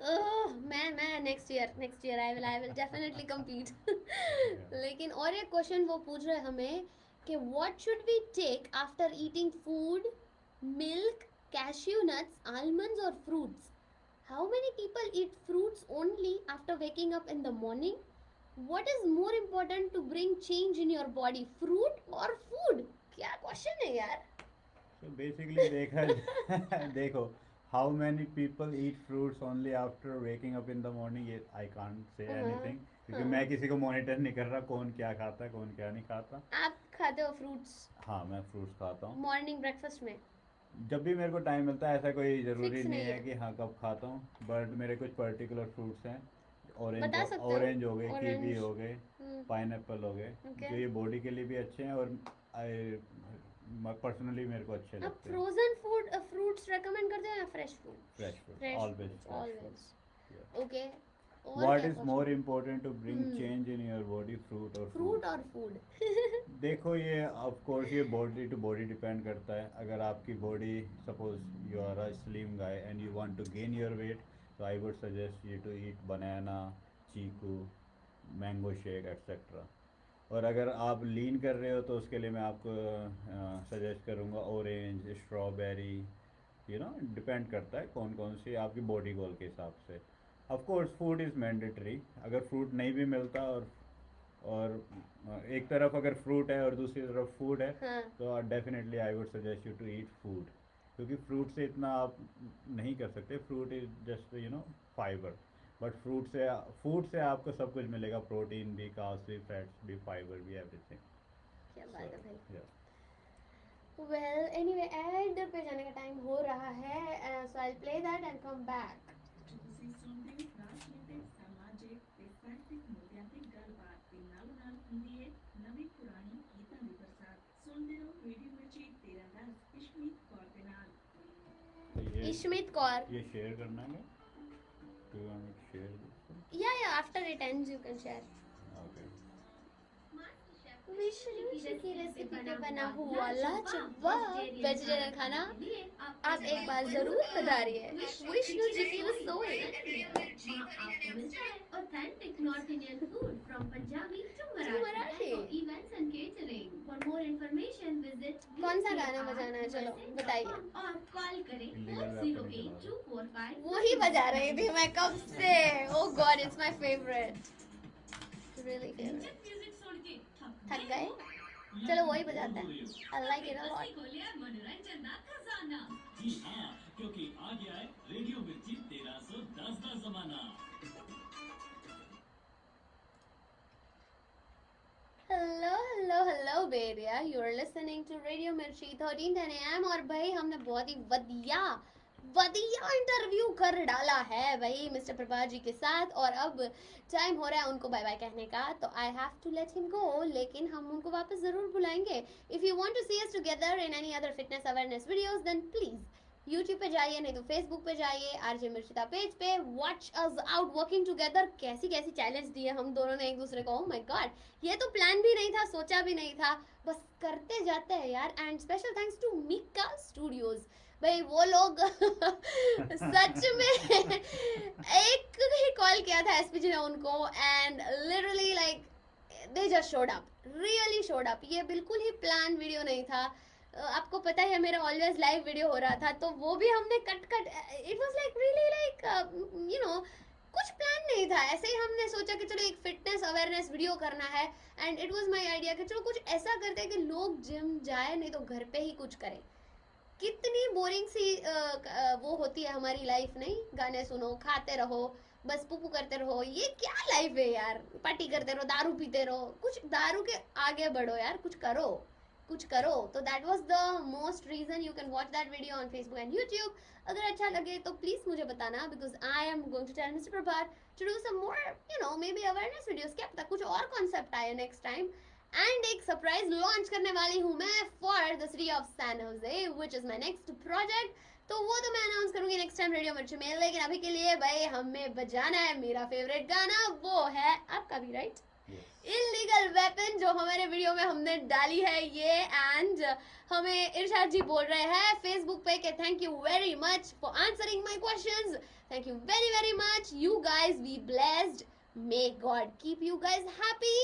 मैं next year I will definitely compete. लेकिन और एक क्वेश्चन वो पूछ रहे हमें कि what should we take after eating food, milk, cashew nuts, almonds और fruits. How many people eat fruits only after waking up in the morning? What is more important to bring change in your body, fruit or food? क्या question है यार. So basically देखा देखो, how many people eat fruits only after waking up in the morning? ये I can't say anything क्योंकि मैं किसी को मॉनिटर नहीं कर रहा कौन क्या खाता है कौन क्या नहीं खाता. आप खाते हो फ्रूट्स? हाँ मैं फ्रूट्स खाता हूँ मॉर्निंग ब्रेकफास्ट में. जब भी मेरे को टाइम मिलता है. ऐसा कोई ज़रूरी Fix नहीं नहीं है है. कि हाँ कब खाता हूँ, बट मेरे कुछ पर्टिकुलर फ्रूट्स हैं. बता सकते हो? ऑरेंज हो गए, कीवी Orange. हो गए, पाइनएप्पल हो गए, Okay. जो ये बॉडी के लिए भी अच्छे हैं और पर्सनली मेरे को अच्छे आप लगते हैं. फ्रोजन फूड फ्रूट्स रेकमेंड करते हो या fresh food? Fresh fruit Fresh always. always. Okay. What is more important to bring change in your body, fruit or fruit food? और फूड. देखो ये ऑफ कोर्स ये बॉडी टू बॉडी डिपेंड करता है. अगर आपकी body suppose you are a slim guy and you want to gain your weight, तो I would suggest you to eat banana, chikoo, mango shake etcetera. और अगर आप लीन कर रहे हो तो उसके लिए मैं आपको सजेस्ट करूँगा orange, strawberry. You know depend करता है कौन कौन सी आपकी बॉडी गोल के हिसाब से. Of course food is mandatory. अगर फ्रूट नहीं भी मिलता और एक तरफ अगर फ्रूट है और दूसरी तरफ फूड है, हाँ. तो definitely I would suggest you to eat food. क्योंकि फ्रूट से इतना आप नहीं कर सकते. Fruit is just you know fibre. But food से आपको सब कुछ मिलेगा. प्रोटीन भी, कार्ब्स भी, फैट्स भी, फाइबर भी, एवरीथिंग. क्या बात है भाई. वेल एनीवे एड पे जाने का टाइम हो रहा है, so I will play that and come back. ਤੁਸੀਂ ਸੁਣਦੇ ਰਾਜਨੀਤਿਕ ਸਮਾਜਿਕ ਤੇ ਸਾਹਿਤਿਕ ਮੁੱਦਿਆਂ ਤੇ ਗੱਲਬਾਤ ਦੇ ਨਾਲ ਨਾਲ ਹੁੰਦੀ ਹੈ ਨਵੀਂ ਪੁਰਾਣੀ ਗੀਤਾਂ ਦੀ ਬਰਸਾਤ. ਸੁਣਦੇ ਰਹੋ ਰੇਡੀਓ ਮਿਰਚੀ 1310 ਇਸ਼ਮੀਤ ਕੌਰ ਦੇ ਨਾਲ. इशमित कौर. ये शेयर करना है. Do you want me to share this? या after it ends you can share. Okay. Vishnu ji की रेसिपी पे बना हुआ लाजवाब वेजिटेरियन खाना आप एक बार जरूर पधारिए. विष्णु जी की रसोई. Authentic North Indian food from Punjabi to Marathi. Marathi events and catering. For more information, visit कौन सा गाना बजाना है, चलो बताइए. और कॉल करें Illegal 08245. वही बजा रही थी मैं कब से. Oh god it's my favourite. Really favourite. थक गए? चलो वही बजाते हैं. I like it a lot. मनोरंजन का खजाना. जी हाँ, क्योंकि आ गया है रेडियो मिर्ची 1310 का जमाना. Hello Bay Area. You are listening to radio Mirchi 1310 AM. और भाई हमने बहुत ही वदिया इंटरव्यू कर डाला है भाई मिस्टर प्रभा जी के साथ. और अब टाइम हो रहा है उनको बाय बाय कहने का, तो I have to let him go. लेकिन हम उनको वापस जरूर बुलाएंगे. If you want to see us together in any other fitness awareness videos, then please YouTube पे जाइए, नहीं तो Facebook पे जाइए, आरजे मिर्चिता पेज पे. Watch us out working together. कैसी चैलेंज दी है हम दोनों ने एक दूसरे को. ओह माय गॉड, ये तो प्लान भी नहीं था, सोचा भी नहीं था, बस करते जाते हैं यार. And special thanks to Mika studios. भाई वो लोग सच में एक ही कॉल किया था एसपीजी ने उनको, and literally like they just showed up, really showed up. ये बिल्कुल ही प्लान वीडियो नहीं था. आपको पता है मेरा ऑलवेज लाइव वीडियो हो रहा था, तो वो भी हमने cut it was like really like you know कुछ प्लान नहीं था. ऐसे ही हमने सोचा कि चलो एक फिटनेस अवेयरनेस वीडियो करना है, and it was my idea कि चलो कुछ ऐसा करते हैं कि लोग जिम जाए, नहीं तो घर पे ही कुछ करें. कितनी बोरिंग सी वो होती है हमारी लाइफ. नहीं, गाने सुनो, खाते रहो, बस पुपू करते रहो. ये क्या लाइफ है यार. पार्टी करते रहो, दारू पीते रहो. कुछ दारू के आगे बढ़ो यार, कुछ करो. तो that was the most reason you can watch that video on Facebook and YouTube. अगर अच्छा लगे तो प्लीज मुझे बताना, because I am going to tell mister Prabhat to do some more you know maybe awareness videos. क्या पता कुछ और कॉन्सेप्ट आए नेक्स्ट टाइम. एंड एक सरप्राइज लॉन्च करने वाली हूँ मैं for the city of San Jose, which is my next project. तो वो तो मैं अनाउंस करूंगी नेक्स्ट टाइम रेडियो मिर्ची में. लेकिन अभी के लिए भाई हमें बजाना है मेरा फेवरेट गाना. वो है आपका भी राइट, इलीगल वेपन जो हमारे वीडियो में हमने डाली है ये, एंड हमें इरशाद जी बोल रहे हैं फेसबुक पे कि thank you very much for answering my questions, thank you very very much, you guys be blessed, may God keep you guys happy,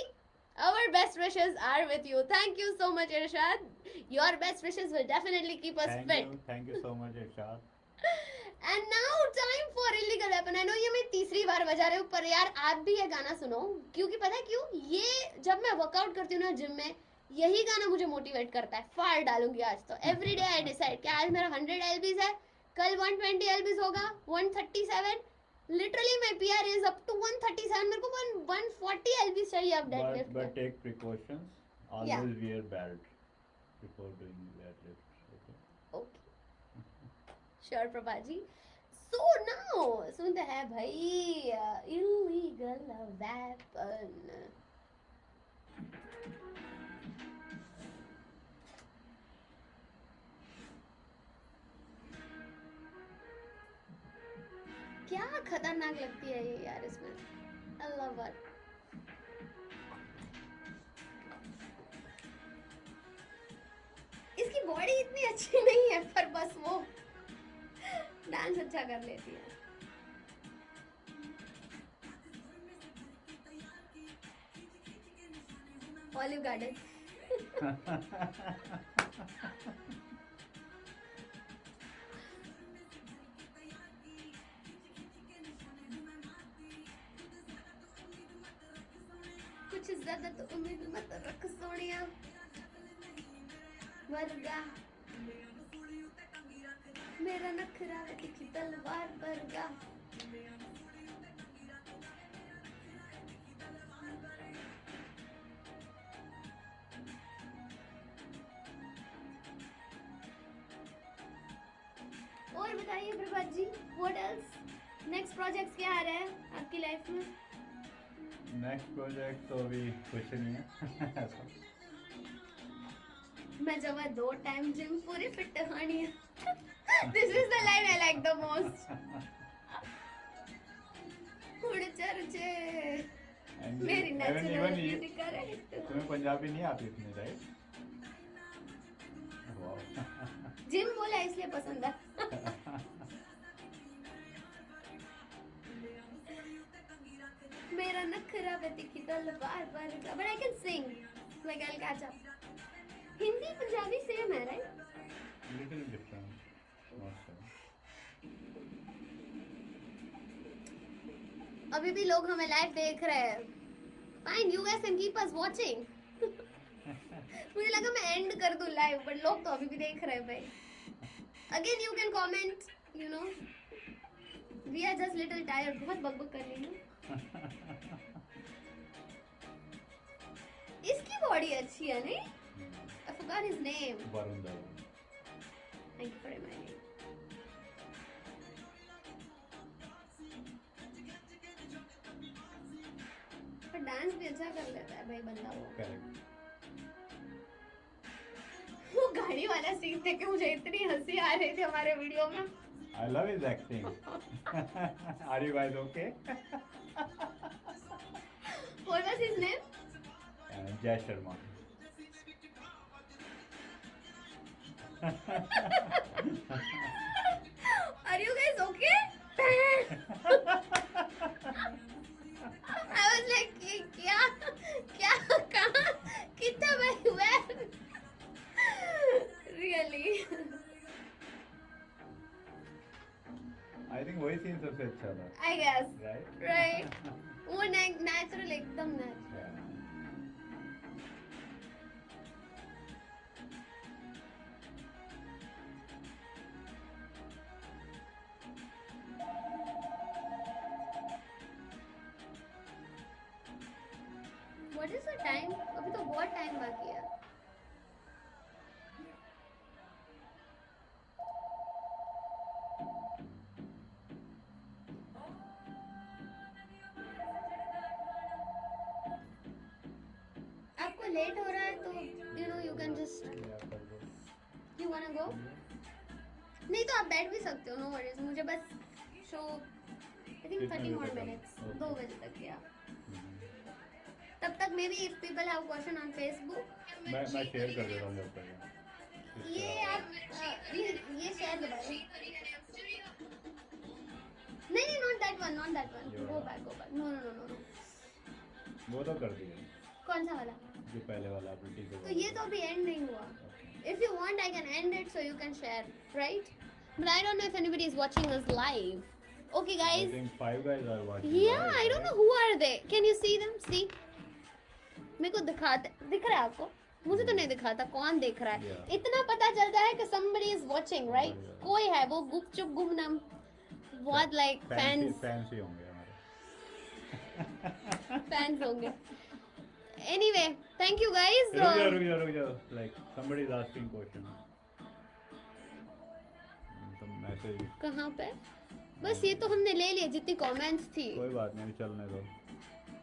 our best wishes are with you. Thank you so much Irshad, your best wishes will definitely keep us fit. Thank you so much Irshad. And now time for illegal weapon. I know ये मैं तीसरी बार बजा रही हूँ, पर यार आप भी ये गाना सुनो, क्योंकि पता है क्यों, ये जब मैं वर्कआउट करती हूँ ना जिम में, यही गाना मुझे मोटिवेट करता है. फाड़ डालूंगी आज तो. एवरी डे आई डिसाइड कि आज मेरा 100 एलबीज है, कल 120 एलबीज होगा, 137. Literally my PR is up to 137. मेरे को 140 एलबीज चाहिए अब deadlift. But take precautions. Always wear belt before doing deadlift. Okay. Sure, Prabha ji. So now सुनते हैं भाई illegal weapon. क्या खतरनाक लगती है ये यार इसमें. अल्लाह. इसकी बॉडी इतनी अच्छी नहीं है, पर बस वो डांस अच्छा कर लेती है. Olive garden. कुछ ज्यादा तो उम्मीद मत रख सोनिया वर्गा, मेरा नखरा है तिखी तलवार वर्गा. और बताइए प्रभात जी, व्हाट एल्स, नेक्स्ट प्रोजेक्ट्स क्या आ रहे हैं आपकी लाइफ में? नेक्स्ट प्रोजेक्ट तो अभी कुछ नहीं है. मैं जब 2 टाइम जिम पूरी फिट होनी है. This is the line I like the most. उड़ चर्चे मेरी नेचुरल ब्यूटी करेक्ट. तुम्हें पंजाबी नहीं आती इतनी, राइट? जिम बोला इसलिए पसंद है. मेरा नखरा पे तिखी तलवार वर्गा, but I can sing like I'll catch up. Hindi Punjabi same है, राइट? Little different. अभी भी लोग हमें लाइव देख रहे हैं. Fine, you guys can keep us watching. मुझे लगा मैं एंड कर दूं लाइव, बट लोग तो अभी भी देख रहे हैं भाई. Again you can comment, you know, we are just little tired. बहुत बकबक कर रही हूं. इसकी बॉडी अच्छी है नहीं? I forgot his name. Varun Dhawan. Thank you for reminding. पर डांस भी अच्छा कर लेता है भाई बंदा वो. Correct. वो गाड़ी वाला सीन देख के मुझे इतनी हंसी आ रही थी हमारे वीडियो में. I love his acting. Are you guys okay? What was his name? Jai Sharma. Are you guys okay? I was like, क्या क्या कहाँ कितना भाई where? Really? I think वही सीन सबसे अच्छा था. I guess. Right? Right. वो natural एकदम natural. Yeah. What is the time? अभी तो बहुत टाइम बाकी है. आपको लेट हो रहा है तो you know you can just you wanna go? नहीं तो आप बैठ भी सकते हो, no worries. मुझे बस show I think 30 more minutes. 2 बजे तक या तब तक may be if people have question on Facebook मैं शेयर कर देता हूँ जब तक ये आप ये शेयर दबाइए। नहीं not that one go back no no no no no वो तो कर दिया कौन सा वाला? जो पहले वाला आपने टीचर तो ये तो अभी एंड नहीं हुआ। If you want, I can end it so you can share, right? But I don't know if anybody is watching us live. Okay, I guys. think 5 guys are watching. Yeah, live, I don't right? know who are they. Can you see them? See? मेरे को दिख रहा है आपको? मुझे तो नहीं दिखाता कौन देख रहा है। Yeah. इतना पता चलता है कि somebody is watching, right? Yeah. कोई है वो गुपचुप गुमनाम बहुत like fans फैंसी होंगे हमारे fans होंगे। Anyway, thank you guys. रुक जाओ like somebody is asking question some message कहाँ पे? बस ये तो हमने ले लिया जितनी कमेंट्स थी। कोई बात नहीं चलने दो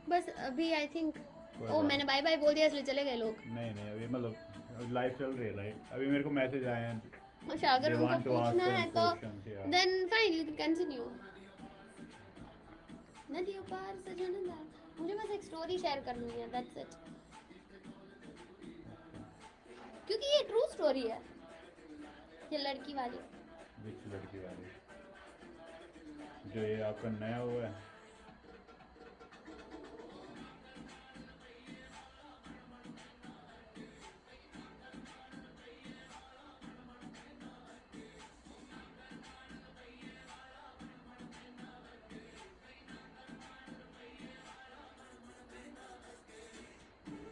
बस अभी आई थिंक कोई ओ बात मैंने बाय बाय बोल दिया इसलिए चले गए लोग। नहीं अभी मतलब लाइव चल रही है राइट अभी मेरे को मैसेज आए हैं अच्छा अगर They उनको want to ask पूछना some है तो questions, yeah. Then fine you can continue. नदियों पार सजनदा मुझे बस एक स्टोरी शेयर करनी है दैट्स इट क्योंकि ये ट्रू स्टोरी है ये लड़की वाली। विच लड़की वाली जो ये आपका नया हुआ है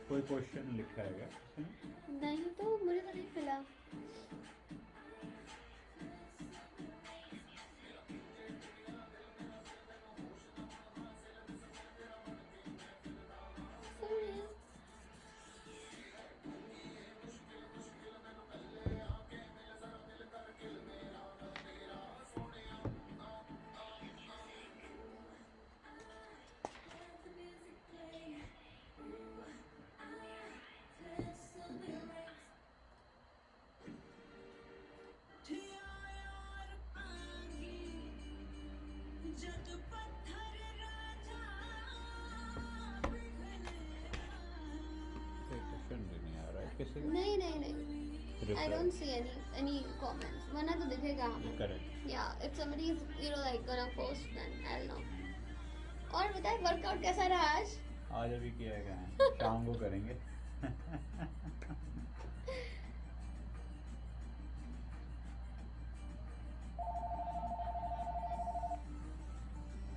कोई क्वेश्चन लिखा है क्या इसमें? नहीं तो मुझे तो नहीं मिला। Sorry. कोई क्वेश्चन भी नहीं आ रहा है किसी का नहीं I don't see any comments वरना तो दिखेगा हमें। Correct Yeah, if somebody is like gonna post then I'll know. और बताए वर्कआउट कैसा रहा आज? आज अभी किया है क्या शाम को करेंगे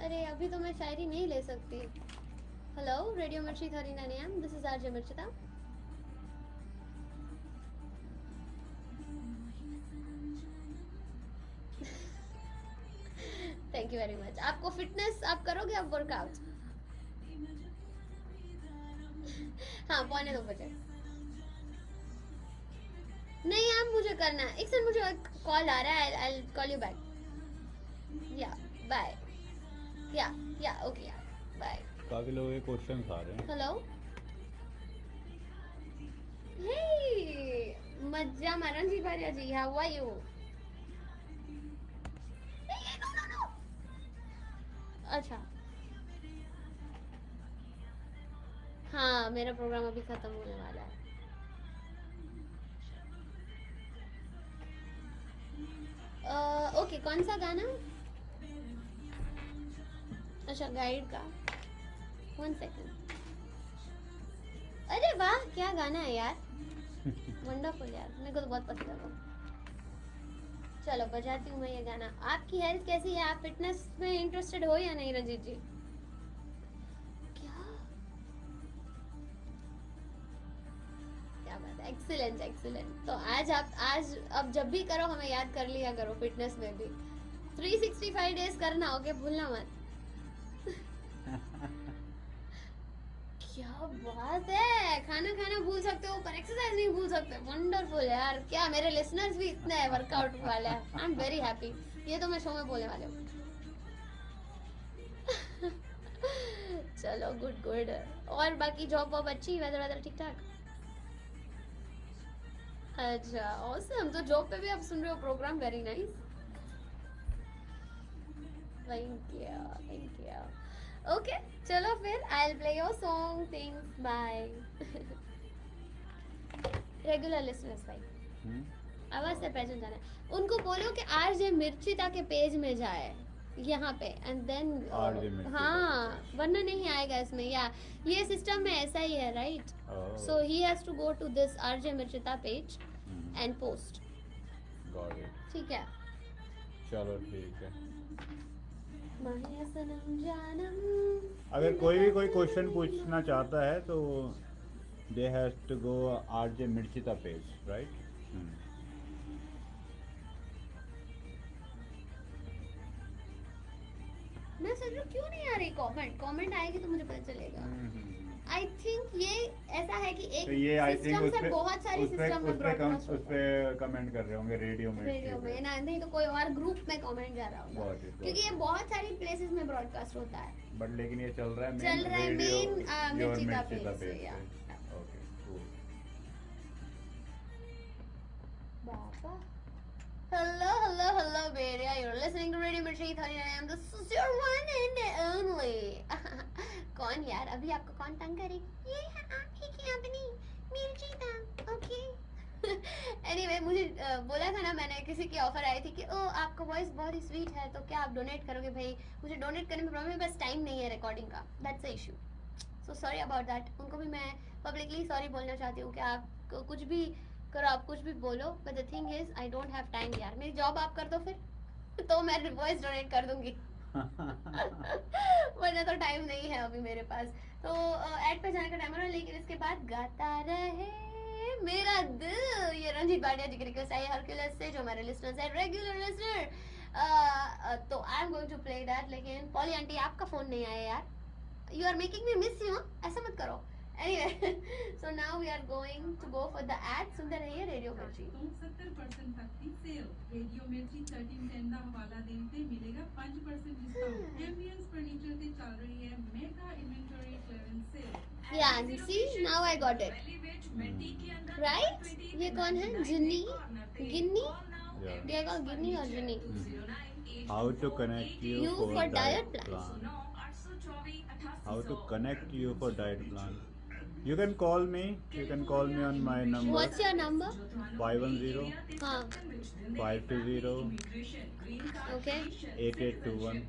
अरे अभी तो मैं शायरी नहीं ले सकती। Hello radio Mirchi 39 AM this is RJ Mirchita. Thank you very much. आपको फिटनेस आप करोगे आप वर्कआउट? हाँ 1:45 बजे। नहीं आप मुझे करना है। एक सेकंड मुझे कॉल आ रहा है आई कॉल यू बैक। या बाय। या ओके या बाय। काफी लोगों के क्वेश्चंस आ रहे हैं हेलो हे मज्जा मरण जी भारिया जी हाउ आर यू? अच्छा हाँ मेरा प्रोग्राम अभी खत्म होने वाला है। ओके कौन सा गाना? अच्छा गाइड का 1 सेकंड। अरे वाह क्या गाना है यार वंडरफुल यार मेरे को तो बहुत पसंद है। चलो बजाती हूँ मैं ये गाना। आपकी हेल्थ कैसी है? आप फिटनेस में इंटरेस्टेड हो या नहीं रंजीत जी? क्या बात है एक्सीलेंट। तो आज अब जब भी करो हमें याद कर लिया करो फिटनेस में भी 365 डेज करना ओके भूलना मत। क्या बात है खाना भूल सकते हो पर एक्सरसाइज नहीं भूल सकते। वंडरफुल यार क्या मेरे लिसनर्स भी इतने हैं वर्कआउट वाले हैं। I am very happy. ये तो मैं शो में बोलने वाले हूँ। चलो गुड और बाकी जॉब वॉब अच्छी वेदर ठीक ठाक? अच्छा ऑसम। तो जॉब पे भी आप सुन रहे हो program very nice. Thank you okay चलो फिर I will play your song things by regular listeners भाई हम्म, आवाज से पहचान जाना है उनको बोलो कि आरजे मिर्चिता के पेज में जाए यहाँ पे एंड देन RJ मिर्चिता। हाँ वरना नहीं आएगा इसमें या ये सिस्टम में ऐसा ही है right oh, so he has to go to this RJ Mirchita page hmm, and post got it. ठीक है चलो ठीक है। माहिया सनम जानम अगर कोई भी कोई क्वेश्चन पूछना चाहता है तो they have to go RJ Mirchita page right. मैं सोच रही हूँ क्यों नहीं आ रही कमेंट आएगी तो मुझे पता चलेगा आई थिंक ये ऐसा है कि एक तो ये आई थिंक सिस्टम उस से पे बहुत सारी उस पे सिस्टम में उस पे ब्रॉडकास्ट उस पे कमेंट कर रहे होंगे रेडियो में। रेडियो में ना नहीं तो कोई और ग्रुप में कमेंट जा रहा होगा Got it, got क्योंकि ये it. बहुत सारी प्लेसेस में ब्रॉडकास्ट होता है बट लेकिन ये चल रहा है चल रहा है रेडियो main, योर मिर्चिता मिर्चिता पेज से, पेज yeah. पे। Okay cool. Baba hello baby you're listening to Radio Mirchi 39 this is your one and only कौन यार अभी आपको कौन तंग करेगी ये है आप ही की अपनी मिर्चिता ओके एनीवे मुझे बोला था ना मैंने किसी की ऑफर आई थी कि ओ आपका वॉइस बहुत ही स्वीट है तो क्या आप डोनेट करोगे भाई मुझे डोनेट करने में प्रॉब्लम है बस टाइम नहीं है रिकॉर्डिंग का that's the issue so sorry about that उनको भी मैं पब्लिकली सॉरी बोलना चाहती हूँ कि आप कुछ भी करो आप कुछ भी बोलो but the thing is I don't have time यार मेरी जॉब आप कर दो फिर तो मैं वॉइस डोनेट कर दूंगी वरना तो टाइम नहीं है अभी मेरे पास तो एड पे जाने का टाइम है लेकिन इसके बाद गाता रहे मेरा दिल ये रंजीत भाटिया जी की रिक्वेस्ट आई हरक्यूलिस से जो हमारे लिसनर्स है रेगुलर लिसनर तो I am going to play that लेकिन पॉली आंटी आपका फोन नहीं आया यार you are making me miss you ऐसा मत करो anyway so now we are going to go for the ad सुनते रहिए रेडियो मिर्ची तो 70% तक की सेल रेडियो मिर्ची 1310 ਦਾ ਹਵਾਲਾ ਦੇਣ ਤੇ ਮਿਲੇਗਾ 5% ਡਿਸਕਾਊਂਟ ਐਮਬੀਐਂਸ ਫਰਨੀਚਰ ਤੇ ਚੱਲ ਰਹੀ ਹੈ mega inventory clearance sale yeah see now I got it right ये कौन है जिन्नी गिन्नी Yeah. ये कौन गिन्नी और जिन्नी How to connect you You for for diet diet plan? How to connect you for diet plan? You can call me. You can call me on my number what's your number 510 हाँ 520 okay 8821.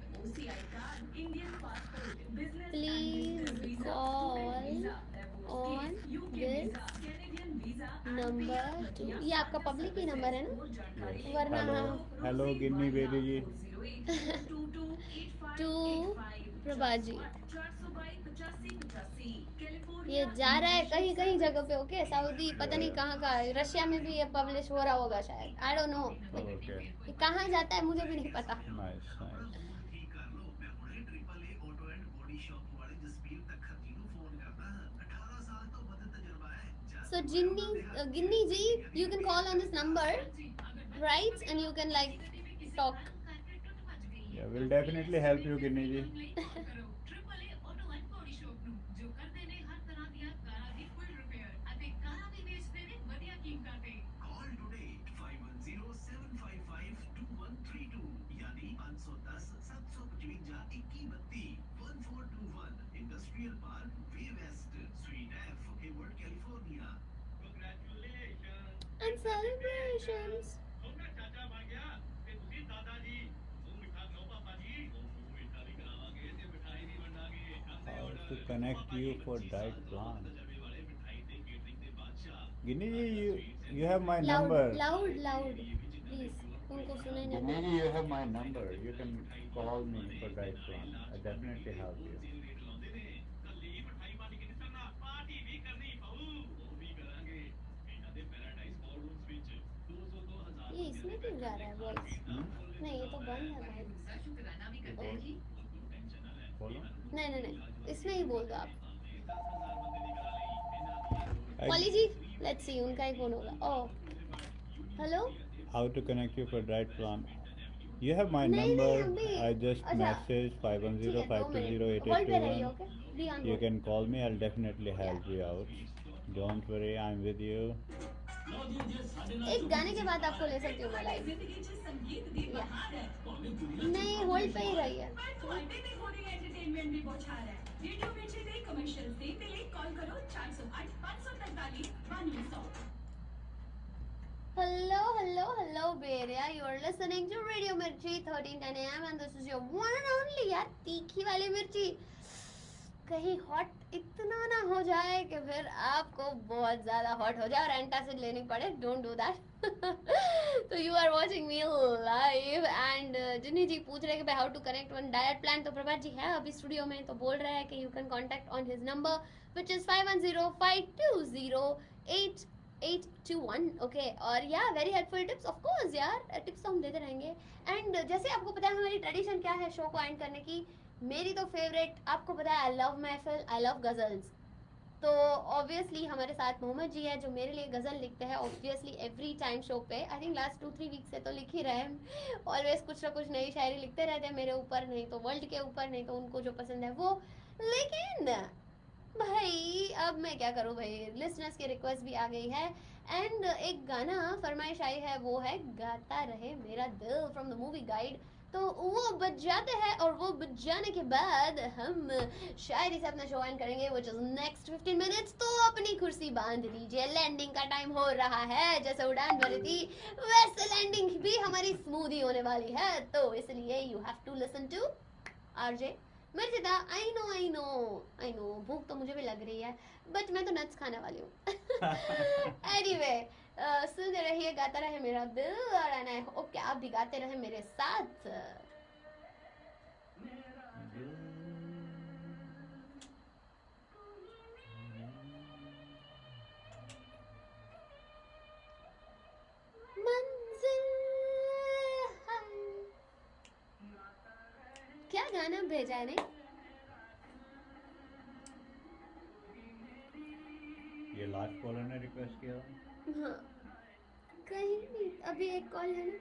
please call on this number to ये आपका public ही number है ना वरना Hello, hello, Ginni baby ji. To Prabha ji ये जा रहा है कहीं कहीं जगह पे ओके सऊदी पता नहीं कहाँ का रशिया में भी ये पब्लिश हो रहा होगा शायद आई डोंट नो Okay, ये कहाँ जाता है मुझे भी नहीं पता nice, nice. so जिन्नी गिन्नी जी you can call on this number right and you can like talk Yeah, we'll definitely help you, Ginni ji. Call today 510-755-2132 यानी 510-755-2132 Industrial Park, Way West, Suite F, Hayward, California. Congratulations! and celebrations सोना चाचा भाग गया ते ਤੁਸੀਂ ਦਾਦਾ ਜੀ ਉਹ ਮਿਠਾ ਖਾਓ ਪਾਪਾ ਜੀ ਉਹ ਮਿਠਾ ਵੀ ਕਰਾਵਾਂਗੇ ਤੇ ਮਿਠਾਈ ਵੀ ਵੰਡਾਂਗੇ How to connect you for diet plan? ਤਜਰਬੇ ਵਾਲੇ ਮਿਠਾਈ ਤੇ ਕੇਟਰਿੰਗ ਦੇ ਬਾਦਸ਼ਾਹ गिन्नी जी, you have my loud number. loud please उनको सुनाई नहीं गिन्नी जी, you have my number. You can call me for diet plan. I definitely help you. Rate ਲਾਉਂਦੇ ਨੇ ਕੱਲੀ ਮਿਠਾਈ ਵੰਡ ਕੇ ਨਹੀਂ ਸਰਨਾ ਪਾਰਟੀ ਵੀ ਕਰਨੀ ਪਊ ਉਹ ਵੀ ਕਰਾਂਗੇ ਇਹਨਾਂ ਦੇ ਪੈਰਾਡਾਈਜ਼ ਬਾਲਰੂਮਸ ਵਿੱਚ 200 2000 ये इसमें क्यों जा रहा है वॉइस Hmm? नहीं ये तो बंद है भाई बोलो. नहीं इसमें ही बोल दो आप I- Polly ji let's see उनका ही फोन होगा oh hello How to connect you for diet plan? You have my नहीं number. अभी I just अच्छा, messaged ठीक है 2 मिनट 510-520-8821. होल्ड पे रहिए okay be on You can call me. I'll definitely help you out. Don't worry, I'm with you. एक गाने के बाद आपको ले सकती हूँ मैं लाइव। नहीं, होल्ड पे ही रही है। Hello, Beria. You are listening to Radio Mirchi 1310 AM and this is your one and only यार तीखी वाली मिर्ची। कहीं हॉट इतना ना हो जाए कि फिर आपको बहुत ज्यादा हॉट हो जाए और एंटासिड लेनी पड़े। Don't do that. तो you are watching me live and जिन्हीं जी पूछ रहे कि how to connect one diet plan, तो प्रभात जी है अभी स्टूडियो में, तो बोल रहा है कि you can contact on his number which is 5105208821। Okay, और या very helpful tips of course यार, टिप्स तो हम देते रहेंगे। एंड जैसे आपको पता है हमारी ट्रेडिशन क्या है शो को एंड करने की, मेरी तो फेवरेट आपको पता है, आई लव महफिल, आई लव गजल्स। तो ऑब्वियसली हमारे साथ मोहम्मद जी है जो मेरे लिए गज़ल लिखते हैं ऑब्वियसली एवरी टाइम शो पे। आई थिंक लास्ट 2-3 वीक से तो लिख ही रहे हैं, ऑलवेज कुछ ना कुछ नई शायरी लिखते रहते हैं मेरे ऊपर, नहीं तो वर्ल्ड के ऊपर, नहीं तो उनको जो पसंद है वो। लेकिन भाई अब मैं क्या करूँ भाई, लिसनर्स की रिक्वेस्ट भी आ गई है एंड एक गाना फरमाइश आई है, वो है गाता रहे मेरा दिल फ्रॉम द मूवी गाइड। तो वो बज जाते हैं और वो बज जाने के बाद हम शायरी से अपना शो एंड करेंगे व्हिच इज नेक्स्ट 15 मिनट्स। तो अपनी कुर्सी बांध लीजिए, लैंडिंग का टाइम हो रहा है। जैसे उड़ान भरी थी वैसे लैंडिंग भी हमारी स्मूथ ही होने वाली है, तो इसलिए you have to listen to RJ Mirchita. I know भूख तो मुझे भी लग रही है, बट मैं तो नट्स खाने वाली हूँ। एनीवे, सुनते रहिए गाता रहे मेरा दिल, और आई होप कि आप भी गाते रहे मेरे साथ। मंजिल क्या गाना भेजा है? नहीं ये लास्ट कॉलर ने रिक्वेस्ट किया। हाँ, कहीं भी अभी एक कॉल है ना,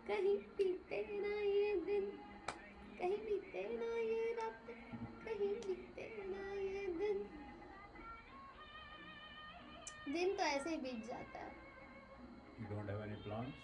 कहीं बीते ना ये दिन, कहीं बीते ना ये रात, कहीं बीते ना ये दिन। दिन तो ऐसे ही बीत जाता है। You don't have any plans?